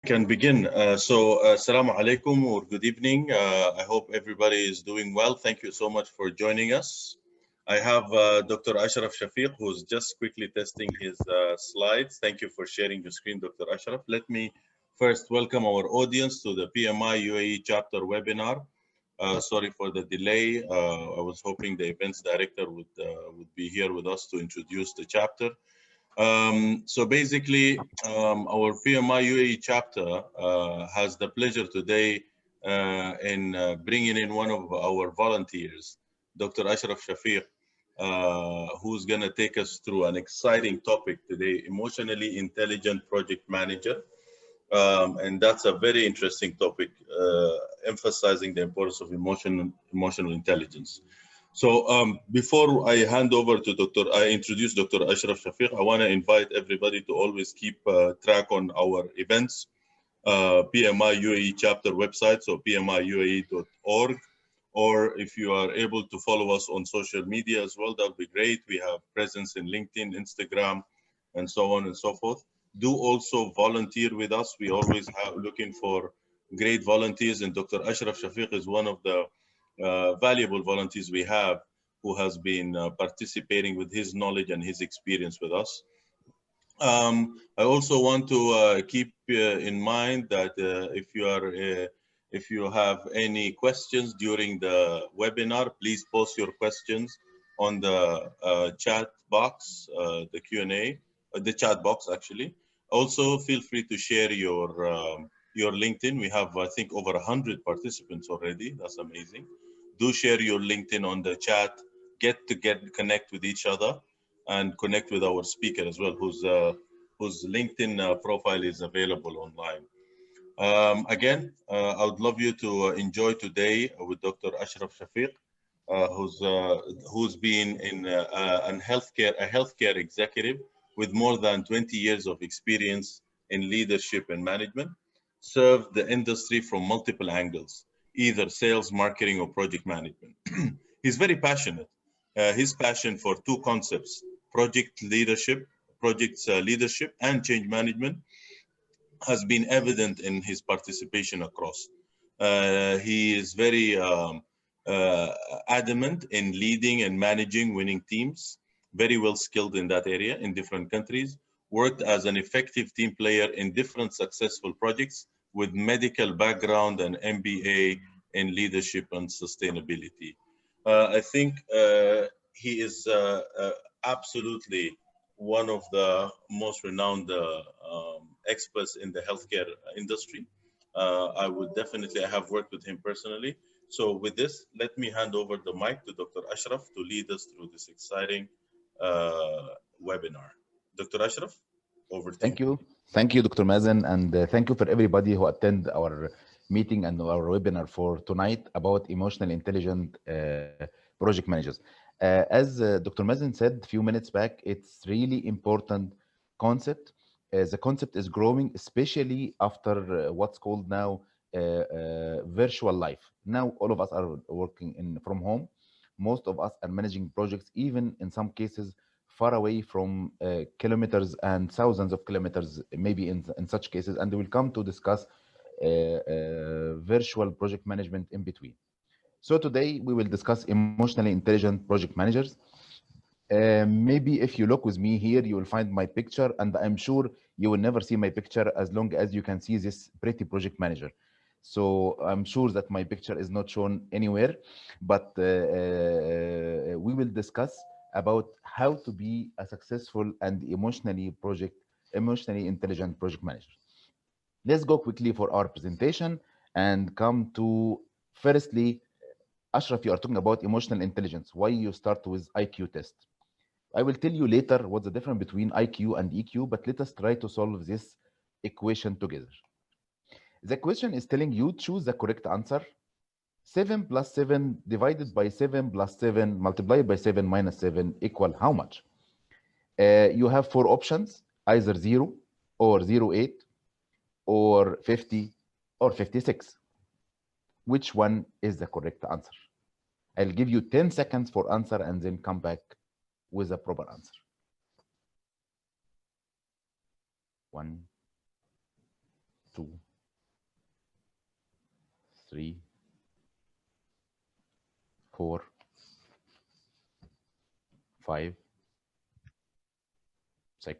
Can begin. Assalamu alaikum or good evening. I hope everybody is doing well. Thank you so much for joining us. I have Dr. Ashraf Shafik, who's just quickly testing his slides. Thank you for sharing your screen, Dr. Ashraf. Let me first welcome our audience to the PMI UAE chapter webinar. Sorry for the delay. I was hoping the events director would be here with us to introduce the chapter. So basically, our PMI UAE chapter has the pleasure today in bringing in one of our volunteers, Dr. Ashraf Shafik, who's going to take us through an exciting topic today, emotionally intelligent project manager. And that's a very interesting topic, emphasizing the importance of emotional intelligence. So before I hand over to I introduce Dr. Ashraf Shafik, I want to invite everybody to always keep track on our events, PMI UAE chapter website, so pmiuae.org, or if you are able to follow us on social media as well, that would be great. We have presence in LinkedIn, Instagram, and so on and so forth. Do also volunteer with us. We always have looking for great volunteers, and Dr. Ashraf Shafik is one of the valuable volunteers we have who has been participating with his knowledge and his experience with us. I also want to keep in mind that if you have any questions during the webinar, please post your questions on the chat box, the Q&A, the chat box actually. Also, feel free to share your LinkedIn. We have, I think, over 100 participants already. That's amazing. Do share your LinkedIn on the chat. Get connect with each other and connect with our speaker as well, whose LinkedIn profile is available online. Again, I would love you to enjoy today with Dr. Ashraf Shafik, who's been in a healthcare executive with more than 20 years of experience in leadership and management, served the industry from multiple angles, either sales, marketing, or project management. He's very passionate. His passion for two concepts, projects leadership and change management, has been evident in his participation across. He is very adamant in leading and managing winning teams, very well skilled in that area in different countries, worked as an effective team player in different successful projects with medical background and MBA in leadership and sustainability. I think he is absolutely one of the most renowned experts in the healthcare industry. I have worked with him personally. So with this, let me hand over the mic to Dr. Ashraf to lead us through this exciting webinar. Dr. Ashraf, over to you. Thank you. Thank you, Dr. Mazen, and thank you for everybody who attend our meeting and our webinar for tonight about emotional intelligent project managers. As Dr. Mazen said a few minutes back, it's really important concept. The concept is growing, especially after what's called now virtual life. Now, all of us are working from home. Most of us are managing projects, even in some cases, far away from kilometers and thousands of kilometers, maybe in such cases. And we'll come to discuss virtual project management in between. So today we will discuss emotionally intelligent project managers. Maybe if you look with me here, you will find my picture, and I'm sure you will never see my picture as long as you can see this pretty project manager. So I'm sure that my picture is not shown anywhere, but we will discuss about how to be a successful and emotionally intelligent project manager. Let's go quickly for our presentation and come to, firstly, Ashraf, you are talking about emotional intelligence. Why you start with IQ test? I will tell you later what's the difference between IQ and EQ, but let us try to solve this equation together. The question is telling you choose the correct answer. 7 plus 7 divided by 7 plus 7 multiplied by 7 minus 7 equal how much? You have four options, either 0 or 0.8 or 50 or 56. Which one is the correct answer? I'll give you 10 seconds for answer and then come back with a proper answer. 1, 2, 3, 4, 5, 6.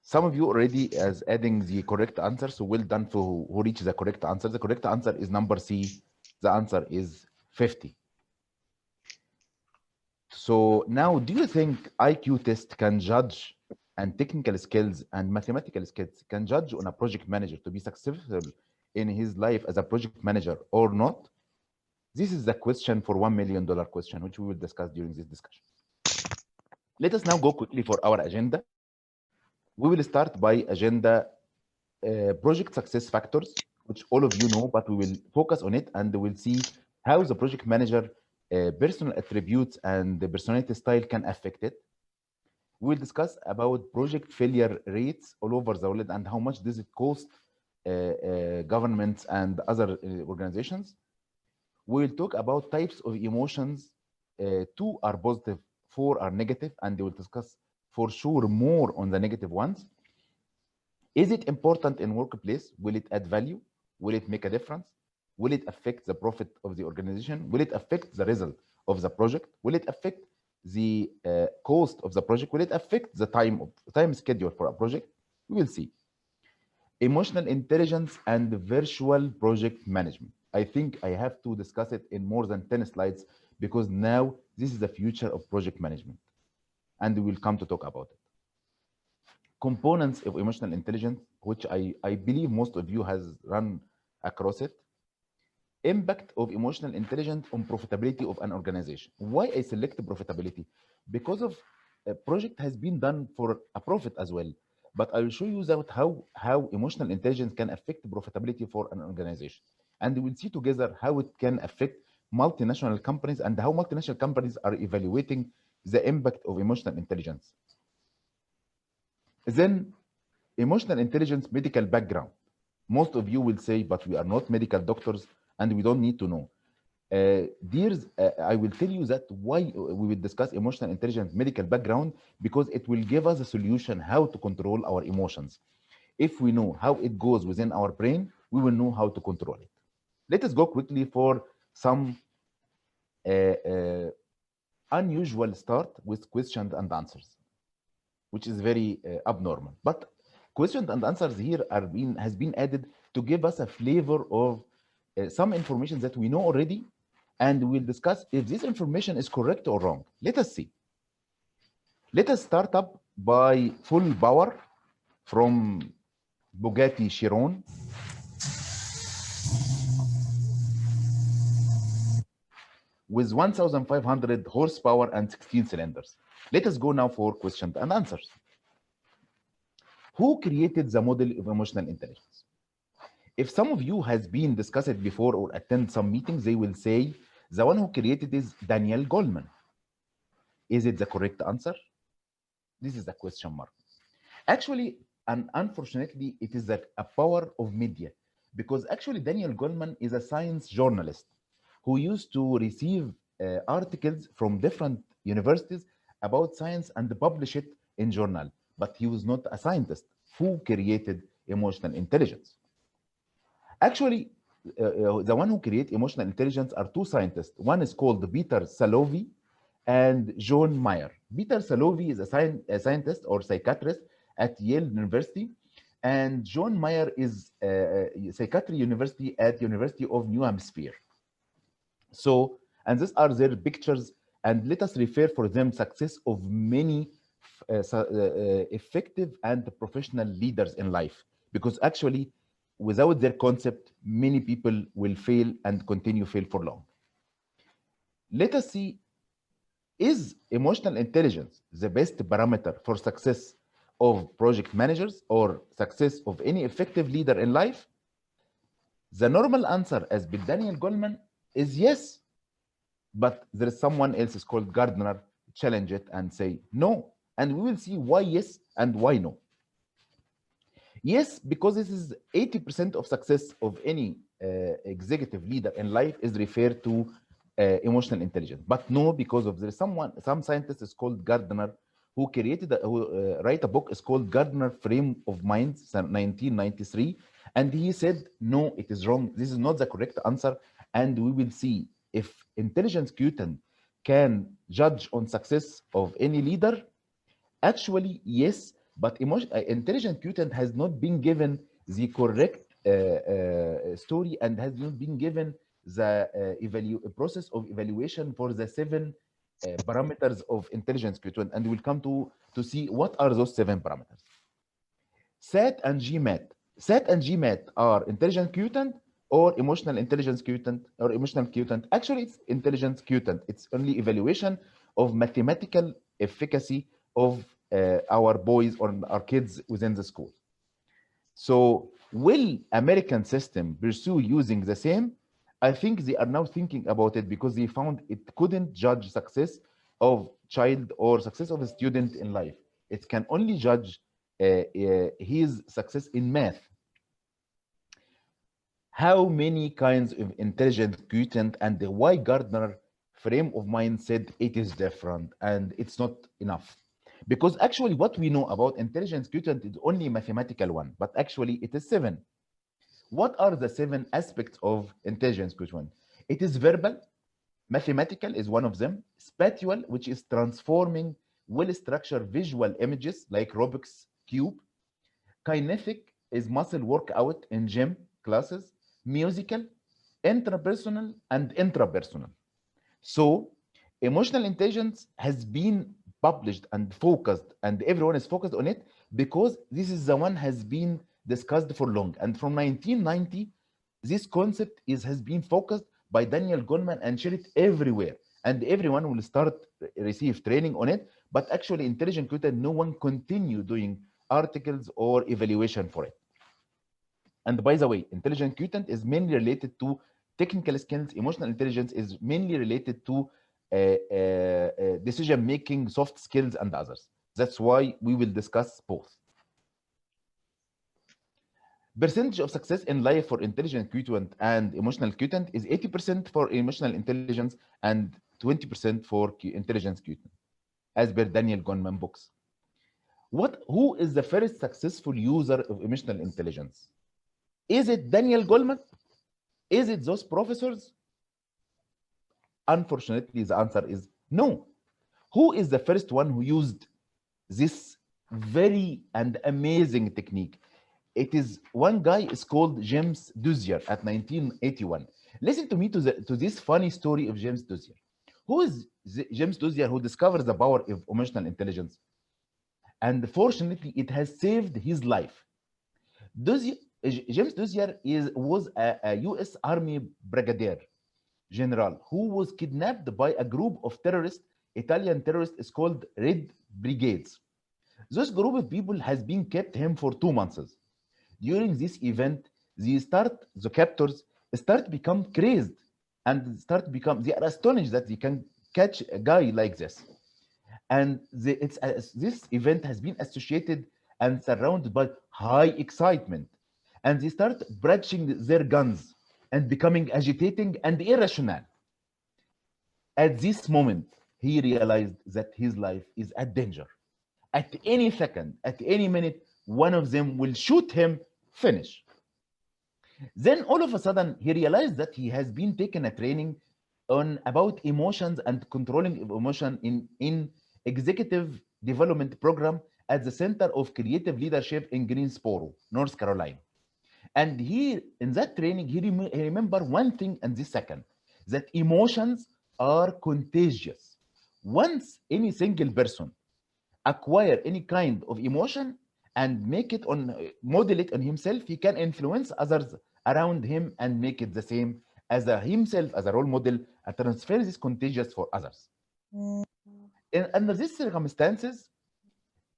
Some of you already as adding the correct answer, so well done for who reached the correct answer. The correct answer is number C. The answer is 50. So now, do you think IQ test can judge and technical skills and mathematical skills can judge on a project manager to be successful in his life as a project manager or not? This is the question for $1 million question, which we will discuss during this discussion. Let us now go quickly for our agenda. We will start by agenda project success factors, which all of you know, but we will focus on it and we'll see how the project manager personal attributes and the personality style can affect it. We'll discuss about project failure rates all over the world and how much does it cost governments and other organizations. We'll talk about types of emotions. 2 are positive, 4 are negative, and we'll discuss for sure more on the negative ones. Is it important in workplace? Will it add value? Will it make a difference? Will it affect the profit of the organization? Will it affect the result of the project? Will it affect the cost of the project? Will it affect the time schedule for a project? We will see. Emotional intelligence and virtual project management. I think I have to discuss it in more than 10 slides because now this is the future of project management and we will come to talk about it. Components of emotional intelligence, which I believe most of you has run across it. Impact of emotional intelligence on profitability of an organization. Why I select profitability? Because of a project has been done for a profit as well. But I will show you that how emotional intelligence can affect profitability for an organization. And we'll see together how it can affect multinational companies and how multinational companies are evaluating the impact of emotional intelligence. Then emotional intelligence medical background. Most of you will say, but we are not medical doctors and we don't need to know. I will tell you that why we will discuss emotional intelligence medical background, because it will give us a solution how to control our emotions. If we know how it goes within our brain, we will know how to control it. Let us go quickly for some unusual start with questions and answers, which is very abnormal. But questions and answers here has been added to give us a flavor of some information that we know already, and we'll discuss if this information is correct or wrong. Let us see. Let us start up by full power from Bugatti Chiron. With 1,500 horsepower and 16 cylinders. Let us go now for questions and answers. Who created the model of emotional intelligence? If some of you has been discussed it before or attend some meetings, they will say the one who created is Daniel Goleman. Is it the correct answer? This is the question mark. Actually, and unfortunately, it is a power of media, because actually Daniel Goleman is a science journalist who used to receive articles from different universities about science and publish it in journal, but he was not a scientist who created emotional intelligence. Actually, the one who create emotional intelligence are two scientists. One is called Peter Salovey and John Mayer. Peter Salovey is a scientist or psychiatrist at Yale University, and John Mayer is a psychiatry university at University of New Hampshire. So, and these are their pictures, and let us refer for them success of many effective and professional leaders in life, because actually without their concept, many people will fail and continue fail for long. Let us see, is emotional intelligence the best parameter for success of project managers or success of any effective leader in life? The normal answer, as with Daniel Goleman, is yes. But there is someone else is called Gardner, challenge it and say no. And we will see why yes and why no. Yes, because this is 80% of success of any executive leader in life is referred to emotional intelligence. But no, because of there's some scientist is called Gardner who write a book is called Gardner Frame of Mind, 1993, and he said no, it is wrong. This is not the correct answer, and we will see if intelligence quotient can judge on success of any leader. Actually, yes, but intelligent quotient has not been given the correct story and has not been given the process of evaluation for the seven parameters of intelligence quotient, and we'll come to see what are those seven parameters. SAT and GMAT. SAT and GMAT are intelligence quotient or emotional intelligence quotient or emotional quotient. Actually, it's intelligence quotient. It's only evaluation of mathematical efficacy of our boys or our kids within the school. So will American system pursue using the same? I think they are now thinking about it because they found it couldn't judge success of child or success of a student in life. It can only judge his success in math. How many kinds of intelligent quotient and why Gardner frame of mind said it is different and it's not enough? Because actually what we know about intelligence quotient is only mathematical one, but actually it is seven. What are the seven aspects of intelligence quotient? It is verbal, mathematical is one of them, spatial, which is transforming well-structured visual images like Rubik's Cube, kinetic is muscle workout in gym classes, musical, interpersonal, and intrapersonal. So, emotional intelligence has been published and focused, and everyone is focused on it because this is the one has been discussed for long. And from 1990, this concept has been focused by Daniel Goleman and shared everywhere. And everyone will start receive training on it. But actually, intelligent quotient, no one continue doing articles or evaluation for it. And by the way, intelligent quotient is mainly related to technical skills. Emotional intelligence is mainly related to decision making, soft skills, and others. That's why we will discuss both. Percentage of success in life for intelligent quotient and emotional quotient is 80% for emotional intelligence and 20% for intelligence quotient, as per Daniel Goleman books. Who is the first successful user of emotional intelligence? Is it Daniel Goleman? Is it those professors? Unfortunately, the answer is no. Who is the first one who used this very and amazing technique? It is one guy is called James Duzier at 1981. Listen to me to this funny story of James Duzier. Who is James Duzier who discovers the power of emotional intelligence? And fortunately, it has saved his life. Duzier, James Duzier was a U.S. Army brigadier general who was kidnapped by a group of terrorists, Italian terrorists, is called Red Brigades. This group of people has been kept him for 2 months. During this event, the captors start become crazed and they are astonished that they can catch a guy like this. And this event has been associated and surrounded by high excitement. And they start brandishing their guns and becoming agitating and irrational. At this moment, he realized that his life is at danger. At any second, at any minute, one of them will shoot him, finish. Then all of a sudden, he realized that he has been taking a training on about emotions and controlling emotion in executive development program at the Center of Creative Leadership in Greensboro, North Carolina. And he, in that training, he remember one thing in this second, that emotions are contagious. Once any single person acquire any kind of emotion and make it on model it on himself, he can influence others around him and make it the same as himself as a role model and transfer this contagious for others. Under these circumstances,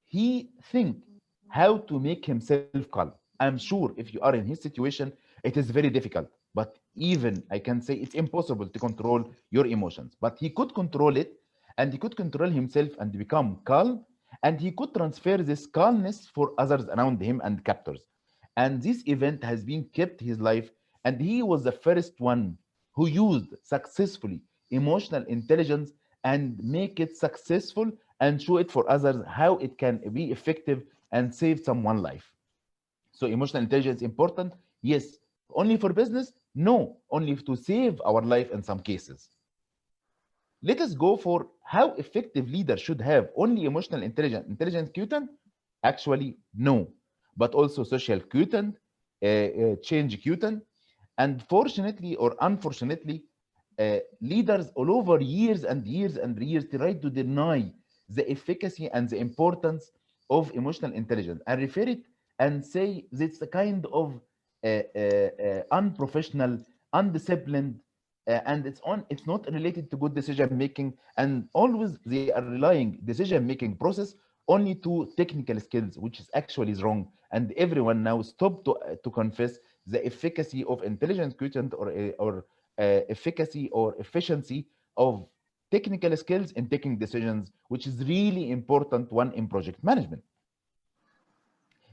he think how to make himself calm. I'm sure if you are in his situation, it is very difficult. But even I can say it's impossible to control your emotions. But he could control it and he could control himself and become calm. And he could transfer this calmness for others around him and captors. And this event has been kept his life, and he was the first one who used successfully emotional intelligence and make it successful and show it for others how it can be effective and save someone's life. So emotional intelligence important? Yes. Only for business? No. Only to save our life in some cases. Let us go for how effective leaders should have only emotional intelligence quotient. Actually, no, but also social quotient, change quotient, and fortunately or unfortunately, leaders all over years and years and years try to deny the efficacy and the importance of emotional intelligence and refer it and say it's a kind of unprofessional, undisciplined, and it's not related to good decision making, and always they are relying decision making process only to technical skills, which is actually is wrong. And everyone now stop to confess the efficacy of intelligence quotient or efficacy or efficiency of technical skills in taking decisions, which is really important one in project management.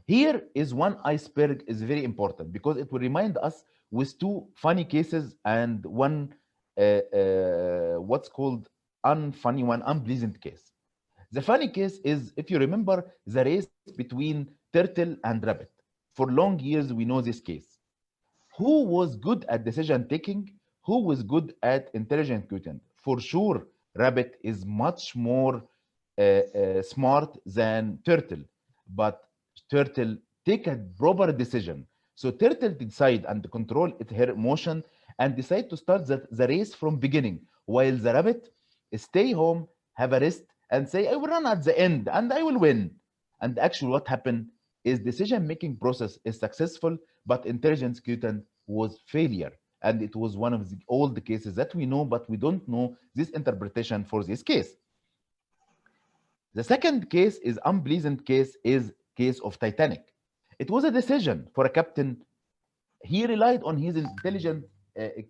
Here is one iceberg is very important because it will remind us with two funny cases and one what's called unfunny, one unpleasant case. The funny case is, if you remember, the race between turtle and rabbit. For long years, we know this case. Who was good at decision taking? Who was good at intelligent quotient? For sure, rabbit is much more smart than turtle, but turtle take a proper decision. So turtle decide and control her emotion and decide to start the race from beginning, while the rabbit stay home, have a rest, and say, I will run at the end and I will win. And actually what happened is decision making process is successful, but intelligence quotient was failure. And it was one of all the cases that we know, but we don't know this interpretation for this case. The second case is unpleasant case is case of Titanic. It was a decision for a captain. He relied on his intelligent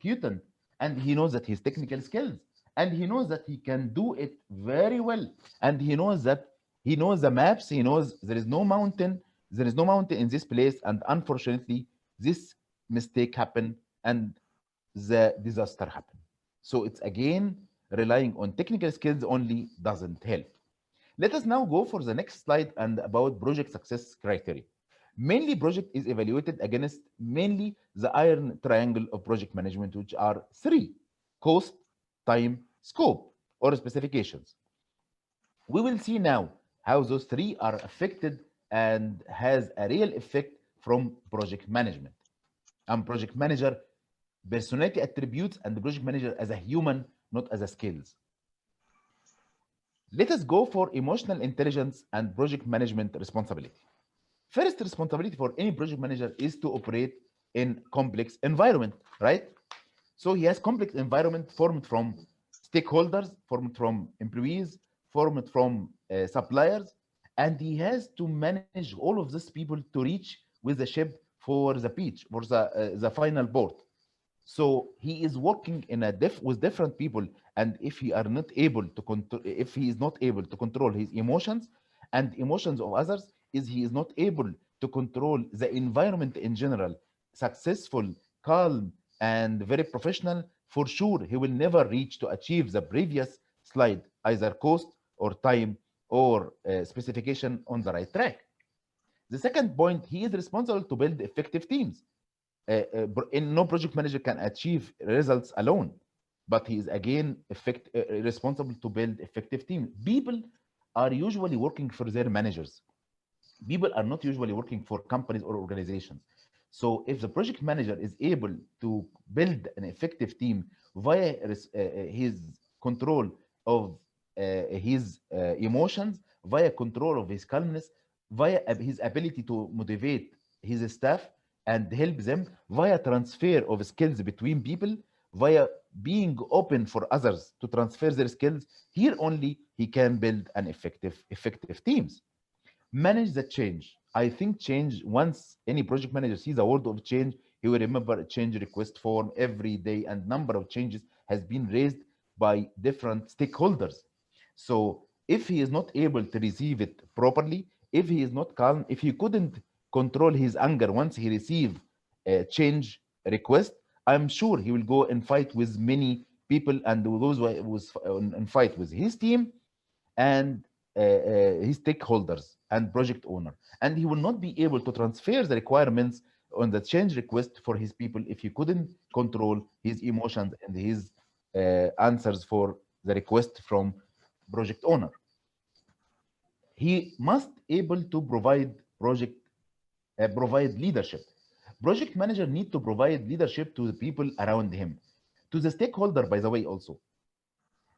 quotient, and he knows that his technical skills, and he knows that he can do it very well, and he knows that he knows the maps. He knows there is no mountain in this place, and unfortunately, this mistake happened and the disaster happened. So it's again relying on technical skills only doesn't help. Let us now go for the next slide and about project success criteria. Mainly project is evaluated against mainly the iron triangle of project management, which are three: cost, time, scope, or specifications. We will see now how those three are affected and has a real effect from project management. I'm project manager, personality attributes, and the project manager as a human, not as a skills. Let us go for emotional intelligence and project management responsibility. First responsibility for any project manager is to operate in complex environment, right? So he has complex environment formed from stakeholders, formed from employees, formed from suppliers, and he has to manage all of these people to reach with the ship for the beach, for the final port. So he is working in a with different people, and if he are not able to control, if he is not able to control his emotions and emotions of others, is he is not able to control the environment in general, successful, calm, and very professional, for sure he will never reach to achieve the previous slide, either cost or time or specification on the right track. The second point, he is responsible to build effective teams. No project manager can achieve results alone, but he is again responsible to build effective team. People are usually working for their managers. People are not usually working for companies or organizations. So if the project manager is able to build an effective team via his control of his emotions, via control of his calmness, via his ability to motivate his staff and help them, via transfer of skills between people, via being open for others to transfer their skills, here only he can build an effective teams. Manage the change. I think change, once any project manager sees a word of change, he will remember a change request form every day, and number of changes has been raised by different stakeholders. So if he is not able to receive it properly, if he is not calm, if he couldn't control his anger once he receive a change request, I'm sure he will go and fight with many people and those who was and fight with his team and his stakeholders and project owner. And he will not be able to transfer the requirements on the change request for his people if he couldn't control his emotions and his answers for the request from project owner. He must able to provide leadership. Project manager need to provide leadership to the people around him, to the stakeholder, by the way, also,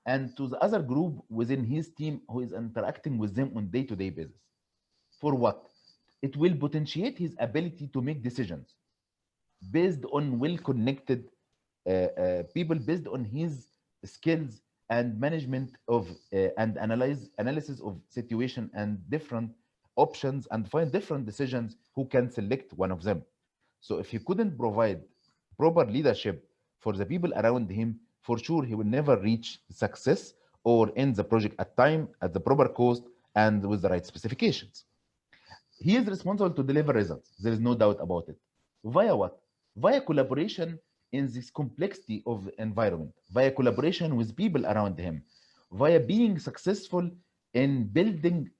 and to the other group within his team who is interacting with them on day-to-day basis. For what? It will potentiate his ability to make decisions based on well-connected people, based on his skills and management of and analysis of situation and different options and find different decisions who can select one of them. So if he couldn't provide proper leadership for the people around him, for sure he will never reach success or end the project at time, at the proper cost, and with the right specifications. He is responsible to deliver results. There is no doubt about it. Via what? Via collaboration in this complexity of the environment, via collaboration with people around him, via being successful in building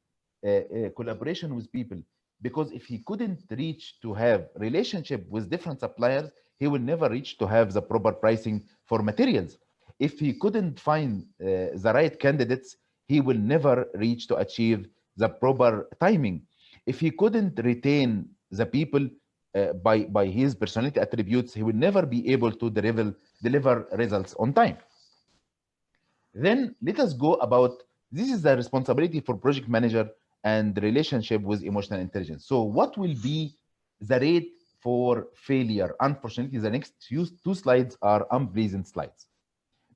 collaboration with people. Because if he couldn't reach to have relationship with different suppliers, he will never reach to have the proper pricing for materials. If he couldn't find the right candidates, he will never reach to achieve the proper timing. If he couldn't retain the people by his personality attributes, he will never be able to deliver results on time. Then let us go about, this is the responsibility for project manager and the relationship with emotional intelligence. So what will be the rate for failure? Unfortunately, the next two slides are unpleasant slides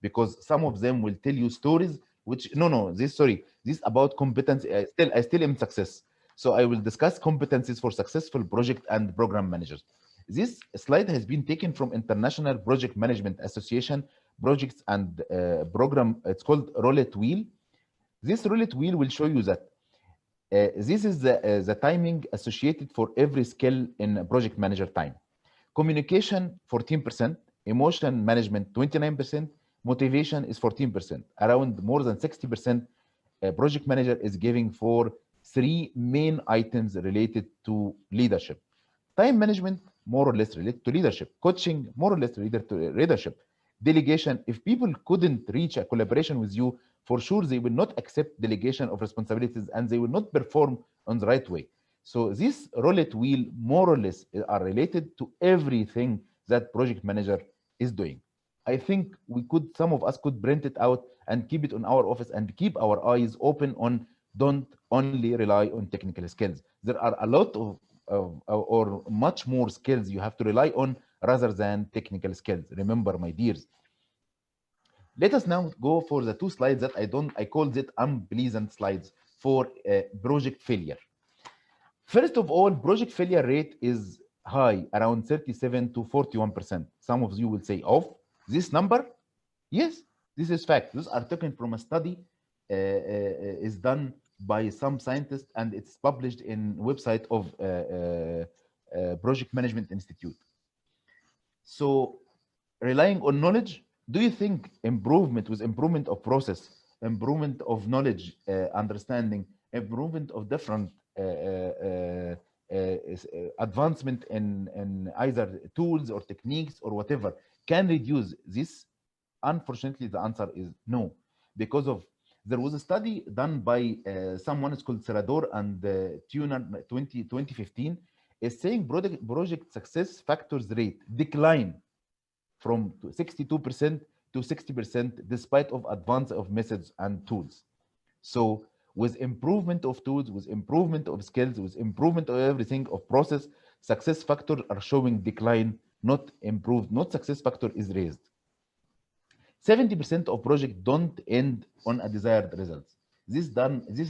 because some of them will tell you stories which this about competency. I still am success. So I will discuss competencies for successful project and program managers. This slide has been taken from International Project Management Association projects and program. It's called roulette wheel. This roulette wheel will show you that this is the timing associated for every skill in project manager time. Communication 14%, emotion management 29%, motivation is 14%. Around more than 60% project manager is giving for three main items related to leadership. Time management, more or less related to leadership. Coaching, more or less related to leadership. Delegation, if people couldn't reach a collaboration with you, for sure they will not accept delegation of responsibilities and they will not perform on the right way. So this roulette wheel, more or less, are related to everything that project manager is doing. I think some of us could print it out and keep it on our office and keep our eyes open on, don't only rely on technical skills. There are a lot of or much more skills you have to rely on rather than technical skills. Remember, my dears. Let us now go for the two slides that I called it unpleasant slides for project failure. First of all, project failure rate is high, around 37 to 41%. Some of you will say, "Oh, this number?" Yes, this is fact. These are taken from a study is done by some scientists and it's published in website of Project Management Institute. So relying on knowledge, do you think improvement of process, improvement of knowledge, understanding, improvement of different advancement in either tools or techniques or whatever can reduce this? Unfortunately, the answer is no, because of there was a study done by someone is called Serador and Tuner 2015 is saying project success factors rate decline from 62% to 60% despite of advance of methods and tools. So with improvement of tools, with improvement of skills, with improvement of everything of process, success factors are showing decline, not improved, not success factor is raised. 70% of projects don't end on a desired results. This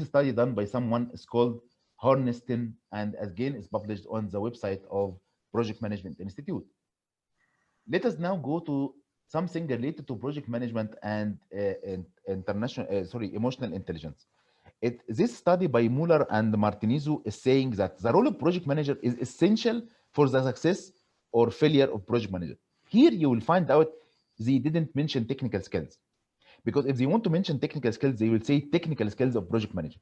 study done by someone is called Horneston and again is published on the website of Project Management Institute. Let us now go to something related to project management and emotional intelligence. This study by Muller and Martinezzo is saying that the role of project manager is essential for the success or failure of project manager. Here you will find out they didn't mention technical skills, because if they want to mention technical skills, they will say technical skills of project manager.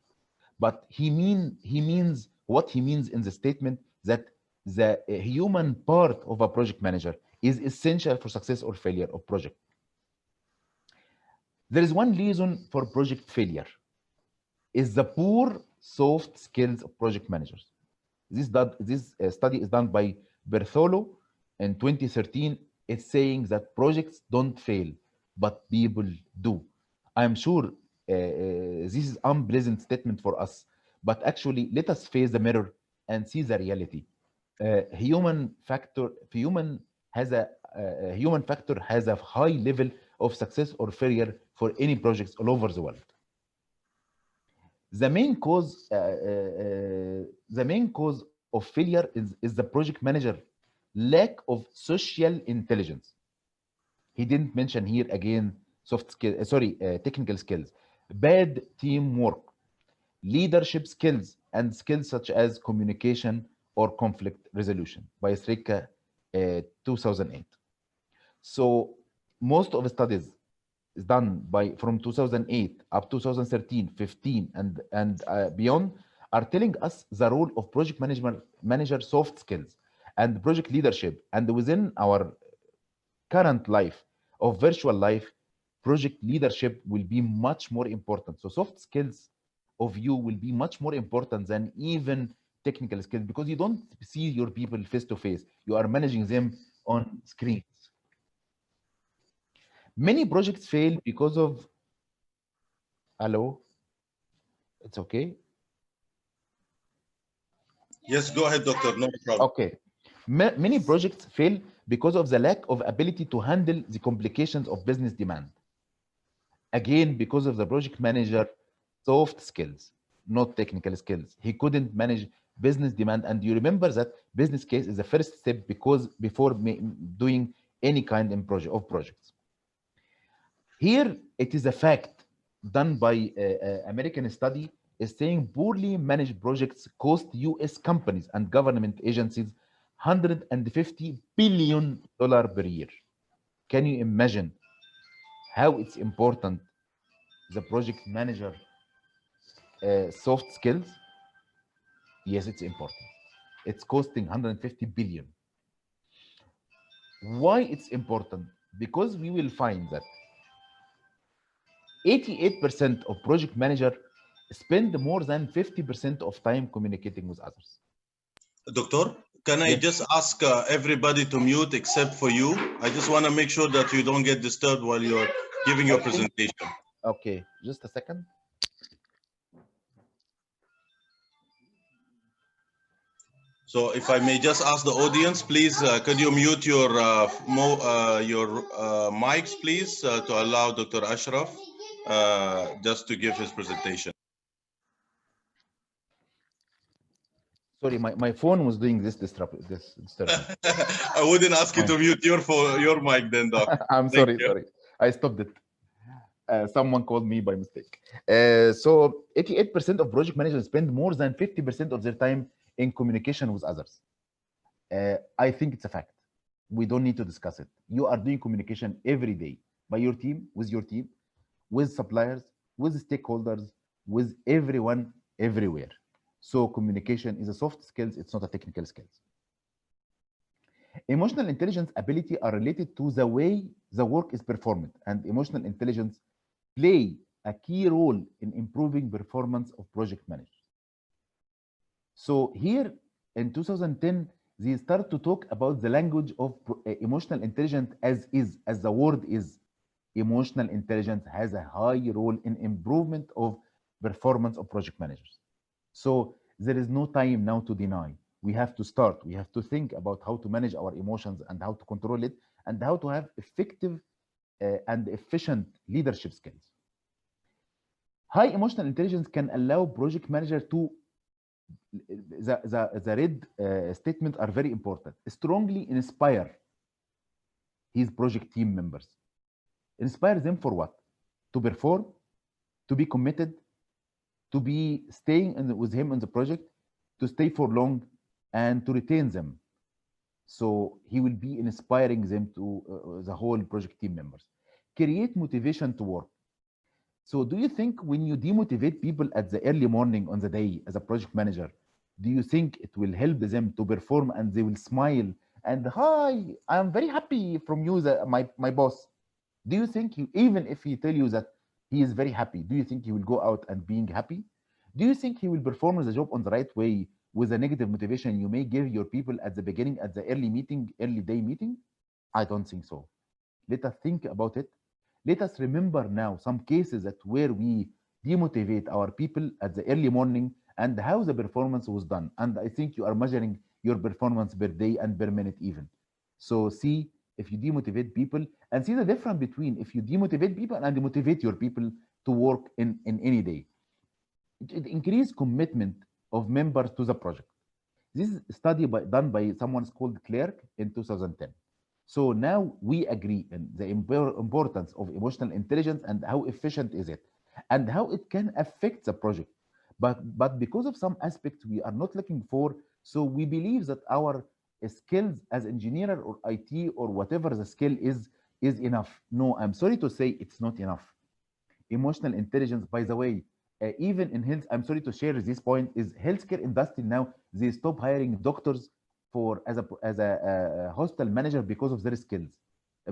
But he means what he means in the statement, that the human part of a project manager is essential for success or failure of project. There is one reason for project failure, is the poor soft skills of project managers. This study is done by Bertholo in 2013. It's saying that projects don't fail, but people do. I'm sure this is unpleasant statement for us, but actually let us face the mirror and see the reality. Human factor has a high level of success or failure for any projects all over the world. The main cause of failure is the project manager lack of social intelligence. He didn't mention here again technical skills, bad teamwork, leadership skills, and skills such as communication or conflict resolution by Srika 2008. So most of the studies is done by from 2008 up 2013, 15, and beyond are telling us the role of project management manager soft skills and project leadership. And within our current life of virtual life, project leadership will be much more important. So soft skills of you will be much more important than even technical skills, because you don't see your people face to face. You are managing them on screens. Many projects fail because of, hello, it's okay. Yes, go ahead, doctor. No problem. Okay. Many projects fail because of the lack of ability to handle the complications of business demand. Again, because of the project manager soft skills, not technical skills. He couldn't manage business demand. And you remember that business case is the first step because before doing any kind of projects. Here, it is a fact done by American study is saying poorly managed projects cost US companies and government agencies $150 billion per year. Can you imagine how it's important, the project manager soft skills? Yes, it's important. It's costing 150 billion. Why it's important? Because we will find that 88% of project manager spend more than 50% of time communicating with others. Doctor, can I Yes. just ask everybody to mute except for you? I just want to make sure that you don't get disturbed while you're giving your presentation. Okay, just a second. So if I may just ask the audience, please, could you mute your mics, please, to allow Dr. Ashraf just to give his presentation. Sorry, my phone was doing this disturbance. I wouldn't ask you to mute your mic then, Doc. I'm sorry. I stopped it. Someone called me by mistake. So 88% of project managers spend more than 50% of their time in communication with others. I think it's a fact. We don't need to discuss it. You are doing communication every day by your team, with suppliers, with stakeholders, with everyone, everywhere. So communication is a soft skills. It's not a technical skills. Emotional intelligence ability are related to the way the work is performed, and emotional intelligence play a key role in improving performance of project managers. So here in 2010, they start to talk about the language of emotional intelligence as the word is. Emotional intelligence has a high role in improvement of performance of project managers. So there is no time now to deny. We have to start. We have to think about how to manage our emotions and how to control it and how to have effective and efficient leadership skills. High emotional intelligence can allow project manager to, the red statements are very important, strongly inspire his project team members. Inspire them for what? To perform, to be committed, to be staying with him on the project, to stay for long, and to retain them. So he will be inspiring them to the whole project team members. Create motivation to work. So do you think when you demotivate people at the early morning on the day as a project manager, do you think it will help them to perform and they will smile and, hi, I'm very happy from you, my boss? Do you think you, even if he tell you that he is very happy, do you think he will go out and being happy? Do you think he will perform the job on the right way with a negative motivation you may give your people at the beginning, at the early day meeting? I don't think so. Let us think about it. Let us remember now some cases that where we demotivate our people at the early morning and how the performance was done. And I think you are measuring your performance per day and per minute even. So see if you demotivate people and see the difference between if you demotivate people and motivate your people to work in any day. It increase commitment of members to the project. This is a study done by someone called Clerk in 2010. So now we agree on the importance of emotional intelligence and how efficient is it and how it can affect the project. But because of some aspects we are not looking for, so we believe that our skills as engineer or IT or whatever the skill is enough. No, I'm sorry to say it's not enough. Emotional intelligence, by the way, even in health, I'm sorry to share this point, is healthcare industry now, they stop hiring doctors for as a hospital manager because of their skills,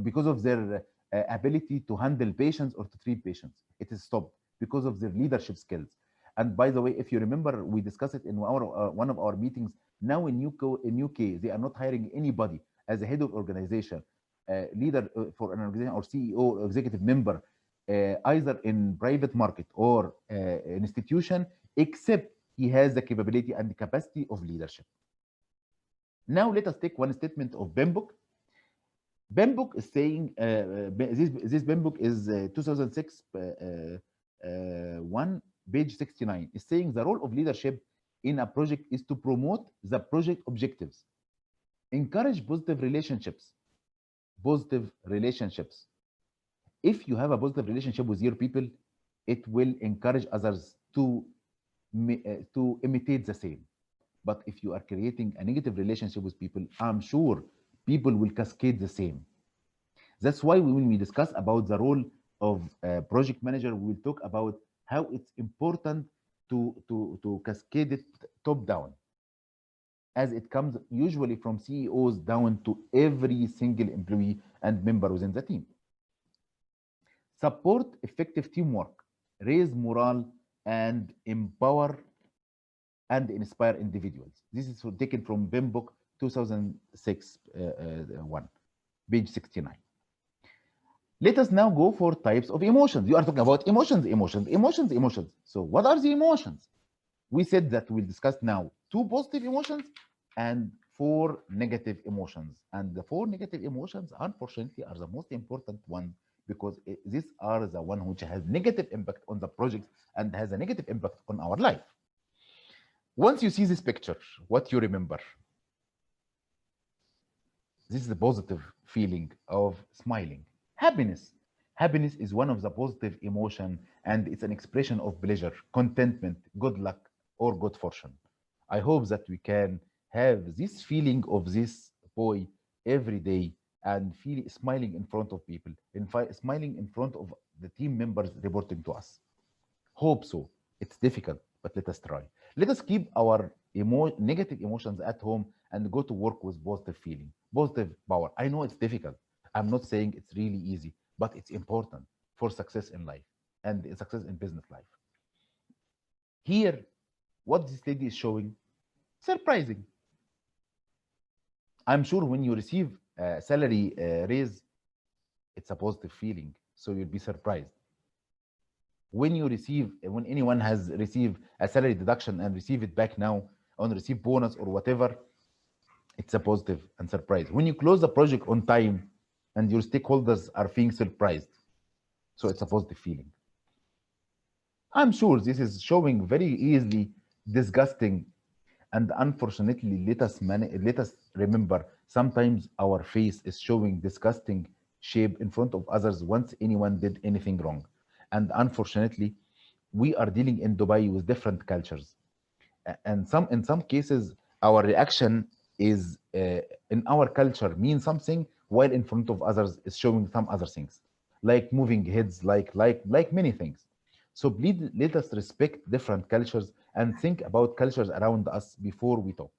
because of their ability to handle patients or to treat patients. It is stopped because of their leadership skills. And by the way, if you remember, we discussed it in our one of our meetings. Now in UK, they are not hiring anybody as a head of organization, leader for an organization or CEO or executive member, either in private market or institution, except he has the capability and the capacity of leadership. Now let us take one statement of Bembuk. Bembuk is saying, this Bembuk is 2006, 1, page 69, is saying the role of leadership in a project is to promote the project objectives, encourage positive relationships. Positive relationships. If you have a positive relationship with your people, it will encourage others to imitate the same. But if you are creating a negative relationship with people, I'm sure people will cascade the same. That's why when we discuss about the role of a project manager, we will talk about how it's important to cascade it top down, as it comes usually from CEOs down to every single employee and member within the team. Support effective teamwork, raise morale, and empower and inspire individuals. This is taken from Bembuk 2006, 1, page 69. Let us now go for types of emotions. You are talking about emotions, emotions, emotions, emotions. So what are the emotions? We said that we'll discuss now 2 positive emotions and 4 negative emotions. And the 4 negative emotions, unfortunately, are the most important ones because these are the one which has negative impact on the project and has a negative impact on our life. Once you see this picture, what you remember? This is the positive feeling of smiling. Happiness. Happiness is one of the positive emotion and it's an expression of pleasure, contentment, good luck, or good fortune. I hope that we can have this feeling of this boy every day and feel smiling in front of people, smiling in front of the team members reporting to us. Hope so. It's difficult, but let us try. Let us keep our negative emotions at home and go to work with positive feeling, positive power. I know it's difficult. I'm not saying it's really easy, but it's important for success in life and success in business life. Here, what this lady is showing, surprising. I'm sure when you receive a salary raise, it's a positive feeling, so you'll be surprised. When anyone has received a salary deduction and receive it back now on receive bonus or whatever, it's a positive and surprise. When you close the project on time and your stakeholders are feeling surprised, so it's a positive feeling. I'm sure this is showing very easily disgusting, and unfortunately, let us remember sometimes our face is showing disgusting shape in front of others once anyone did anything wrong. And unfortunately, we are dealing in Dubai with different cultures. And in some cases, our reaction is in our culture means something, while in front of others is showing some other things, like moving heads, like many things. So please let us respect different cultures and think about cultures around us before we talk.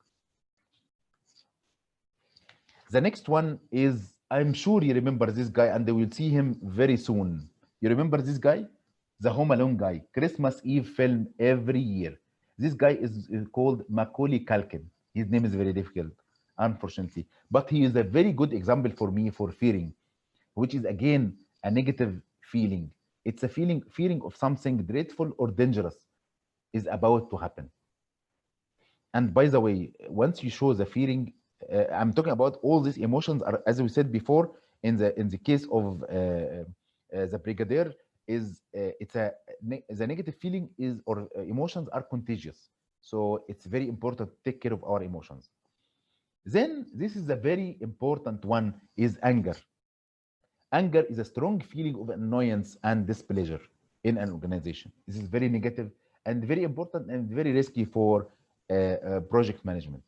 The next one is, I'm sure you remember this guy, and we will see him very soon. You remember this guy? The Home Alone guy, Christmas Eve film every year. This guy is called Macaulay Culkin. His name is very difficult, unfortunately. But he is a very good example for me for fearing, which is again a negative feeling. It's a feeling of something dreadful or dangerous is about to happen. And by the way, once you show the feeling, I'm talking about all these emotions are, as we said before, in the case of the brigadier, is it's a the negative feeling is or emotions are contagious. So it's very important to take care of our emotions. Then this is a very important one is anger. Anger is a strong feeling of annoyance and displeasure in an organization. This is very negative and very important and very risky for project management,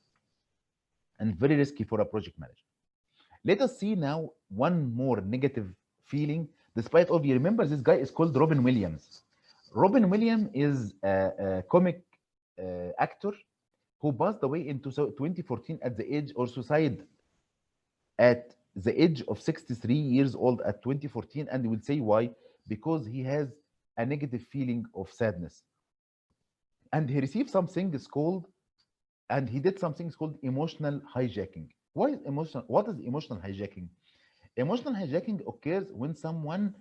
and very risky for a project manager. Let us see now one more negative feeling. Despite of, you remember this guy is called Robin Williams. Robin Williams is a comic actor who passed away in 2014 at the age or suicide at the age of 63 years old at 2014, and we'll say why. Because he has a negative feeling of sadness, and he received some things called, and he did some things called emotional hijacking. Why is emotional? What is emotional hijacking? Emotional hijacking occurs when someone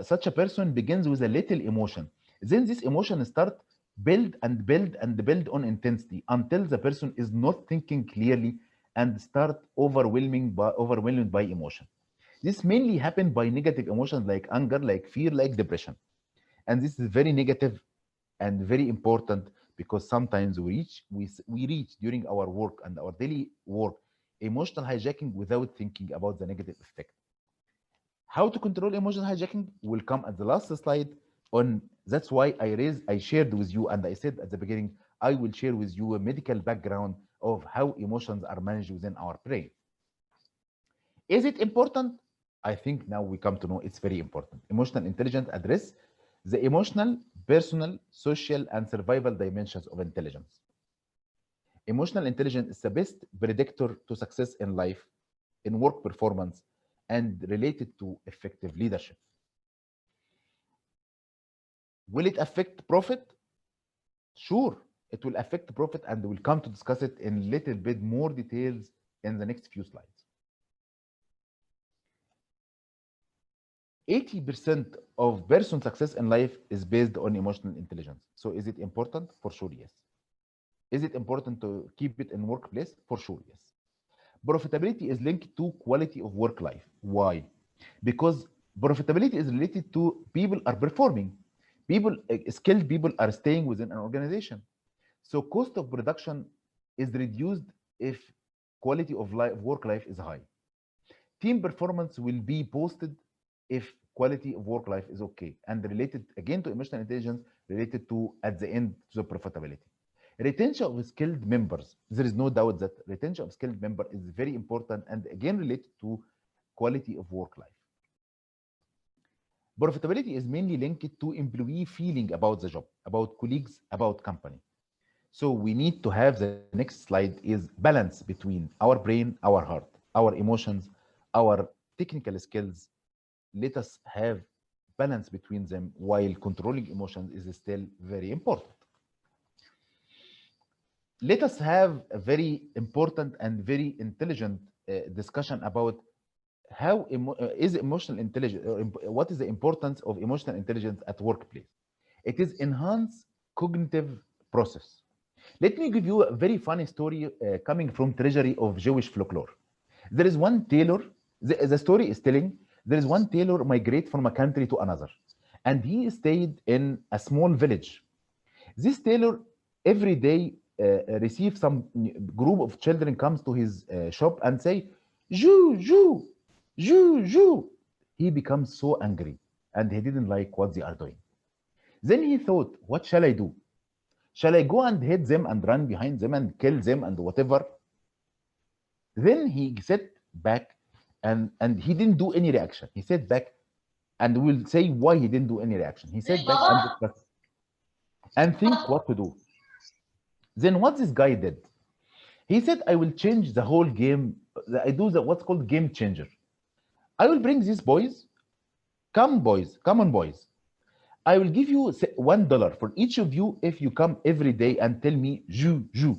such a person begins with a little emotion. Then this emotion start build and build and build on intensity until the person is not thinking clearly and start overwhelmed by emotion. This mainly happen by negative emotions like anger, like fear, like depression. And this is very negative and very important, because sometimes we reach during our work and our daily work emotional hijacking without thinking about the negative effect. How to control emotional hijacking will come at the last slide on. That's why I shared with you, and I said at the beginning I will share with you a medical background of how emotions are managed within our brain. Is it important? I think now we come to know it's very important. Emotional intelligence address the emotional, personal, social, and survival dimensions of intelligence. Emotional intelligence is the best predictor to success in life, in work performance, and related to effective leadership. Will it affect profit? Sure, it will affect profit, and we'll come to discuss it in a little bit more details in the next few slides. 80% of person success in life is based on emotional intelligence. So is it important? For sure, yes. Is it important to keep it in workplace? For sure, yes. Profitability is linked to quality of work life. Why? Because profitability is related to people are performing. People, skilled people are staying within an organization. So cost of production is reduced if quality of life, work life is high. Team performance will be boosted if quality of work life is okay, and related again to emotional intelligence, related to at the end to the profitability. Retention of skilled members, there is no doubt that retention of skilled member is very important, and again related to quality of work life. Profitability is mainly linked to employee feeling about the job, about colleagues, about company. So we need to have, the next slide is balance between our brain, our heart, our emotions, our technical skills. Let us have balance between them, while controlling emotions is still very important. Let us have a very important and very intelligent discussion about how is emotional intelligence, what is the importance of emotional intelligence at workplace. It is enhanced cognitive process. Let me give you a very funny story coming from treasury of Jewish folklore. There is one tailor, the story is telling, there is one tailor migrate from a country to another, and he stayed in a small village. This tailor every day receive some group of children comes to his shop and say, "Jew, Jew, Jew, Jew." He becomes so angry. and he didn't like what they are doing. Then he thought, what shall I do? Shall I go and hit them and run behind them and kill them and whatever? Then he sat back and he didn't do any reaction. He sat back and we'll say why he didn't do any reaction. He sat back and discussed and think what to do. Then what this guy did, he said, I will change the whole game. I do the what's called game changer. I will bring these boys. Come, boys. Come on, boys. I will give you $1 for each of you if you come every day and tell me, Ju, Ju.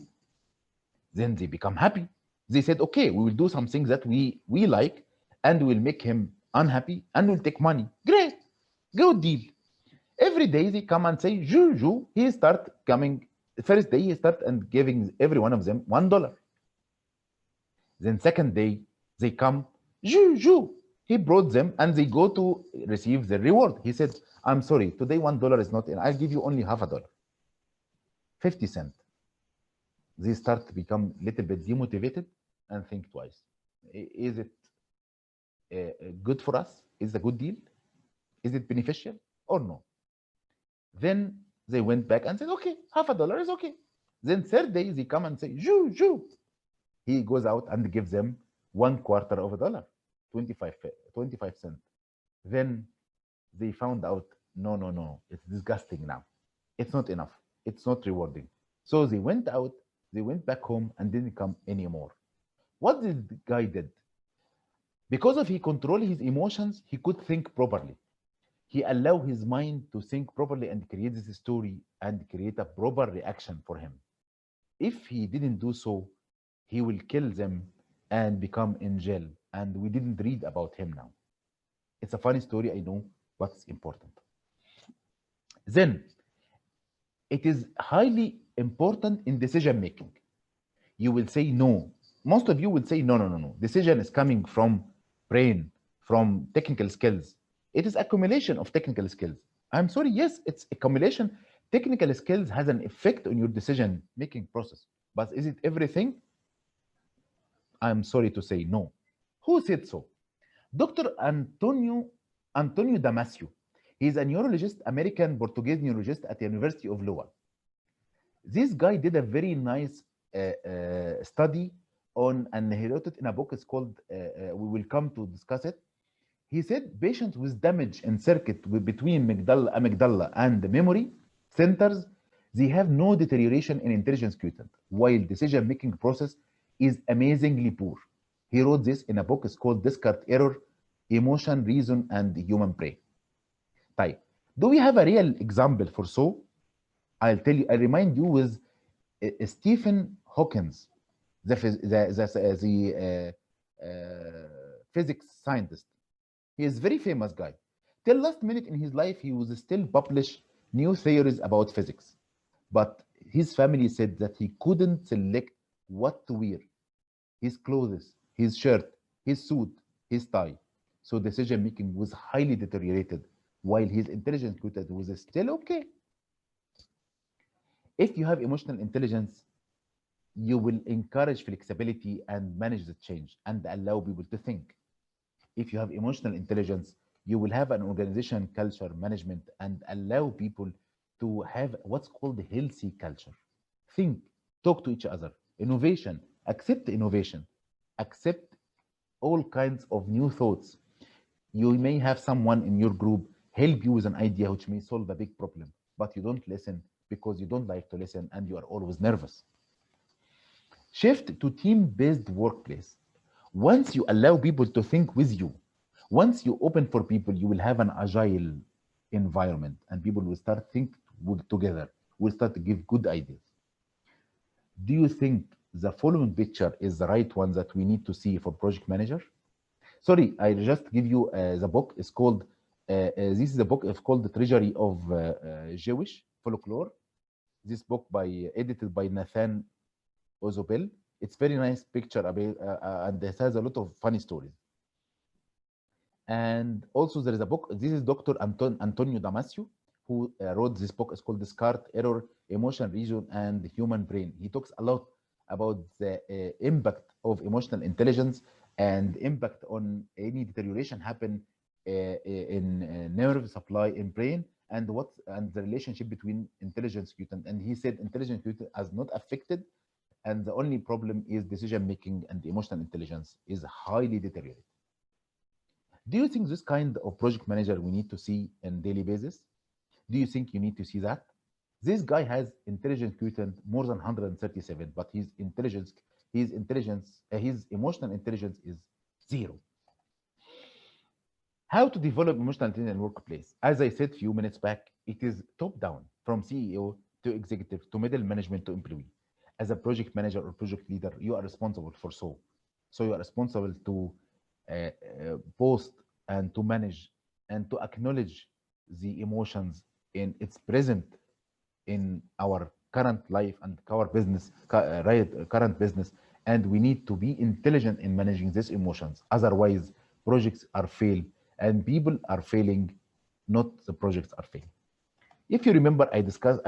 Then they become happy. They said, okay, we will do some things that we like and we'll make him unhappy and we'll take money. Great. Good deal. Every day they come and say, Ju, Ju. He start coming. The first day he start and giving every one of them $1. Then second day they come, Ju, Ju. He brought them and they go to receive the reward. He said, I'm sorry, today $1 is not in. I'll give you only half a dollar, 50 cents. They start to become a little bit demotivated and think twice. Is it good for us? Is it a good deal? Is it beneficial or no? Then they went back and said, okay, half a dollar is okay. Then third day they come and say, Ju, Ju. He goes out and gives them $1/4 of a dollar, 25 cents. Then they found out, no, it's disgusting now. It's not enough. It's not rewarding. So they went out, they went back home and didn't come anymore. What did the guy did? Because of he controlled his emotions, he could think properly. He allowed his mind to think properly and create this story and create a proper reaction for him. If he didn't do so, he will kill them and become in jail. And we didn't read about him now. It's a funny story, I know, but it's important. Then, it is highly important in decision making. You will say no. Most of you will say no. Decision is coming from brain, from technical skills. It is accumulation of technical skills. I'm sorry, yes, it's accumulation. Technical skills has an effect on your decision making process. But is it everything? I'm sorry to say no. Who said so? Dr. Antonio Damasio. He's a neurologist, American Portuguese neurologist at the University of Iowa. This guy did a very nice study on, and he wrote it in a book. It's called, we will come to discuss it. He said patients with damage in circuit between amygdala and the memory centers, they have no deterioration in intelligence quotient, while decision-making process is amazingly poor. He wrote this in a book. It's called Descartes Error, Emotion, Reason, and the Human Brain. طيب, do we have a real example for so? I'll tell you, I remind you with Stephen Hawking, the physics scientist. He is a very famous guy. Till last minute in his life, he was still publish new theories about physics. But his family said that he couldn't select what to wear, his clothes, his shirt, his suit, his tie. So decision making was highly deteriorated, while his intelligence quotient was still okay. If you have emotional intelligence, you will encourage flexibility and manage the change and allow people to think. If you have emotional intelligence, you will have an organization culture management and allow people to have what's called healthy culture. Think, talk to each other, innovation, accept all kinds of new thoughts. You may have someone in your group help you with an idea which may solve a big problem, but you don't listen because you don't like to listen and you are always nervous. Shift to team-based workplace. Once you allow people to think with you, once you open for people, you will have an agile environment and people will start think together, will start to give good ideas. Do you think the following picture is the right one that we need to see for project manager? Sorry, I just give you the book. It's called, this is a book, it's called The Treasury of Jewish Folklore. This book edited by Nathan Ozobel. It's very nice picture and it has a lot of funny stories. And also there is a book, this is Dr. Antonio Damasio, who wrote this book. It's called Descartes Error, Emotion, Reason, and the Human Brain. He talks a lot about the impact of emotional intelligence and impact on any deterioration happen in nerve supply in brain, and the relationship between intelligence quotient. And he said intelligence quotient is not affected, and the only problem is decision making and emotional intelligence is highly deteriorated. Do you think this kind of project manager we need to see on daily basis? Do you think you need to see that? This guy has intelligence quotient more than 137, but his emotional intelligence is zero. How to develop emotional intelligence in workplace? As I said a few minutes back, it is top down from CEO to executive to middle management to employee. As a project manager or project leader, you are responsible for so you are responsible to post and to manage and to acknowledge the emotions in its present in our current life and our business, current business, and we need to be intelligent in managing these emotions. Otherwise, projects are failed and people are failing, not the projects are failing. If you remember, I discussed,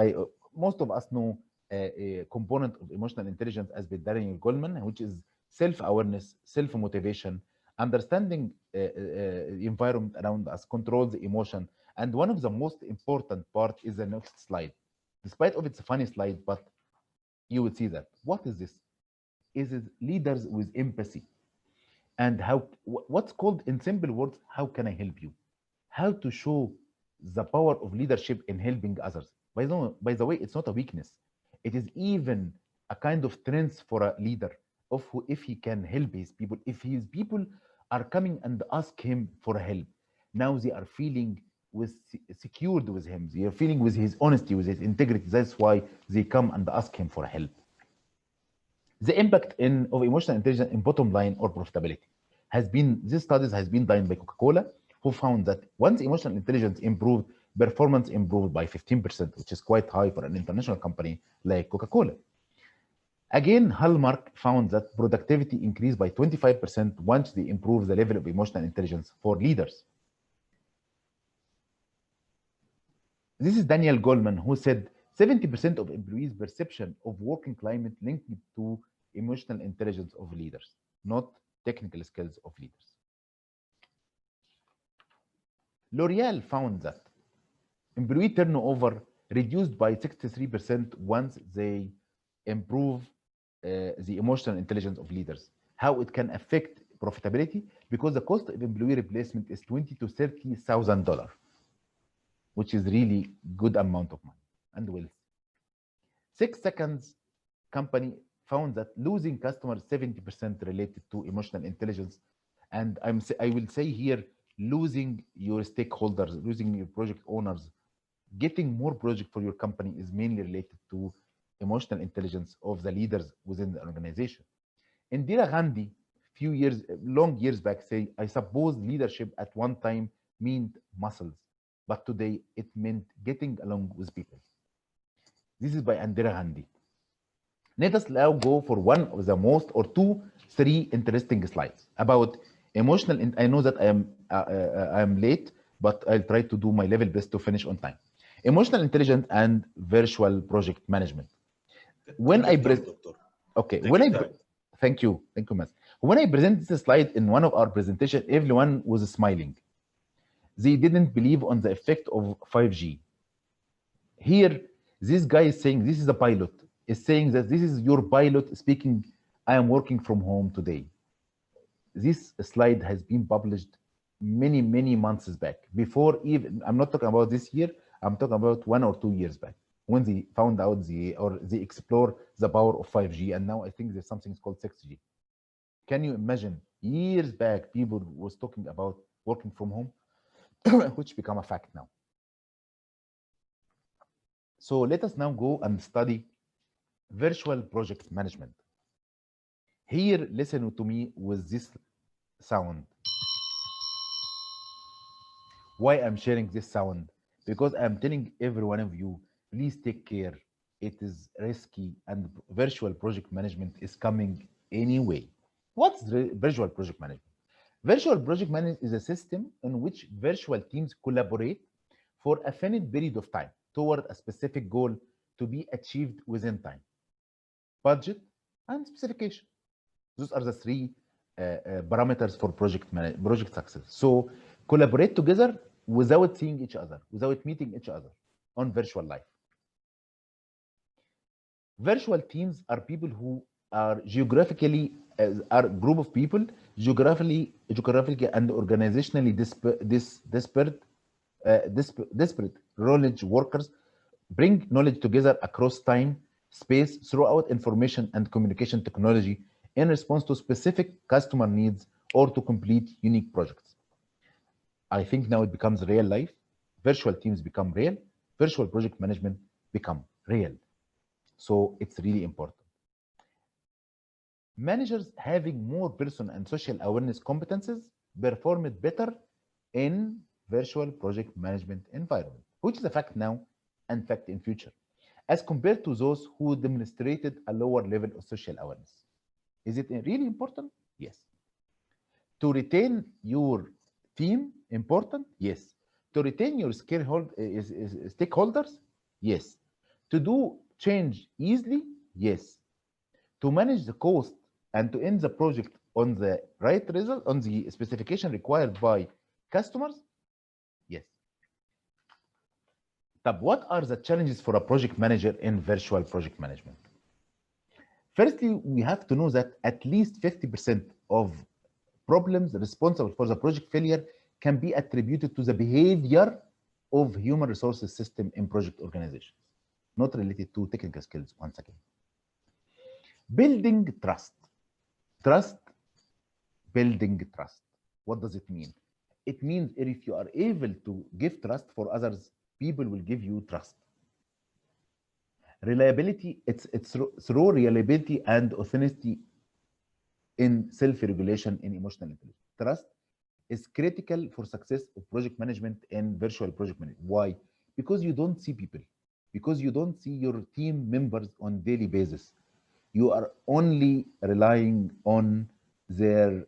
most of us know a component of emotional intelligence as with Daniel Goleman, which is self-awareness, self-motivation, understanding the environment around us, control the emotion. And one of the most important part is the next slide. Despite of it's a funny slide, but you would see that. What is this? Is it leaders with empathy? And how, what's called in simple words, how can I help you? How to show the power of leadership in helping others. By the way, it's not a weakness. It is even a kind of strength for a leader of who, if he can help his people, if his people are coming and ask him for help, now they are feeling with secured with him. They are feeling with his honesty, with his integrity. That's why they come and ask him for help. The impact of emotional intelligence in bottom line or profitability has been, this studies has been done by Coca-Cola, who found that once emotional intelligence improved, performance improved by 15%, which is quite high for an international company like Coca-Cola. Again, Hallmark found that productivity increased by 25% once they improved the level of emotional intelligence for leaders. This is Daniel Goleman, who said 70% of employees' perception of working climate linked to emotional intelligence of leaders, not technical skills of leaders. L'Oreal found that employee turnover reduced by 63% once they improve the emotional intelligence of leaders. How it can affect profitability? Because the cost of employee replacement is $20,000 to $30,000, which is really good amount of money and wealth. 6 seconds company found that losing customers 70% related to emotional intelligence. And I will say here, losing your stakeholders, losing your project owners, getting more project for your company is mainly related to emotional intelligence of the leaders within the organization. Indira Gandhi, long years back, say, I suppose leadership at one time meant muscles, but today it meant getting along with people. This is by Indira Gandhi. Let us now go for one of the most or two, three interesting slides about emotional. I know that I am late, but I'll try to do my level best to finish on time. Emotional intelligence and virtual project management. When I present, okay, when I thank you, Matt. When I present this slide in one of our presentation, everyone was smiling. They didn't believe on the effect of 5G. Here, this guy is saying this is a pilot. Is saying that this is your pilot speaking. I am working from home today. This slide has been published many months back. Before even, I'm not talking about this year. I'm talking about 1 or 2 years back when they found out they explore the power of 5G, and now I think there's something called 6G. Can you imagine? Years back, people was talking about working from home, which become a fact now. So let us now go and study virtual project management. Here, listen to me with this sound. Why I'm sharing this sound? Because I'm telling every one of you, please take care. It is risky and virtual project management is coming anyway. What's the virtual project management? Virtual project management is a system in which virtual teams collaborate for a finite period of time toward a specific goal to be achieved within time, budget, and specification. Those are the three parameters for project success. So collaborate together without seeing each other, without meeting each other on virtual life. Virtual teams are people who are geographically are group of people geographically and organizationally disparate knowledge workers bring knowledge together across time, space, throughout information and communication technology in response to specific customer needs or to complete unique projects. I think now it becomes real life. Virtual teams become real. Virtual project management become real. So it's really important. Managers having more person and social awareness competences performed better in virtual project management environment, which is a fact now and fact in future, as compared to those who demonstrated a lower level of social awareness. Is it really important? Yes. To retain your team, important? Yes. To retain your stakeholders? Yes. To do change easily? Yes. To manage the cost and to end the project on the right result, on the specification required by customers? Yes. But what are the challenges for a project manager in virtual project management? Firstly, we have to know that at least 50% of problems responsible for the project failure can be attributed to the behavior of human resources system in project organizations, not related to technical skills once again. Building trust. Trust, building trust. What does it mean? It means if you are able to give trust for others, people will give you trust. Reliability, it's through reliability and authenticity in self-regulation in emotional intelligence. Trust is critical for success of project management and virtual project management. Why? Because you don't see people, because you don't see your team members on daily basis. You are only relying on their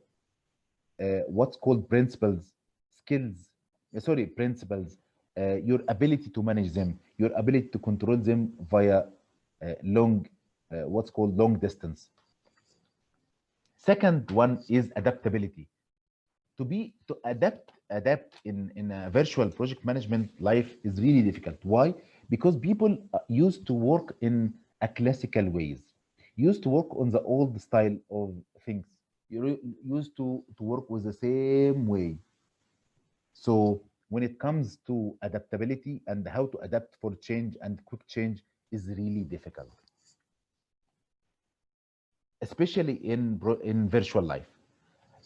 what's called principles, skills, principles, your ability to manage them, your ability to control them via long, what's called long distance. Second one is adaptability. To adapt in a virtual project management life is really difficult. Why? Because people used to work in a classical ways, used to work on the old style of things. You used to work with the same way. So when it comes to adaptability and how to adapt for change and quick change is really difficult, especially in virtual life.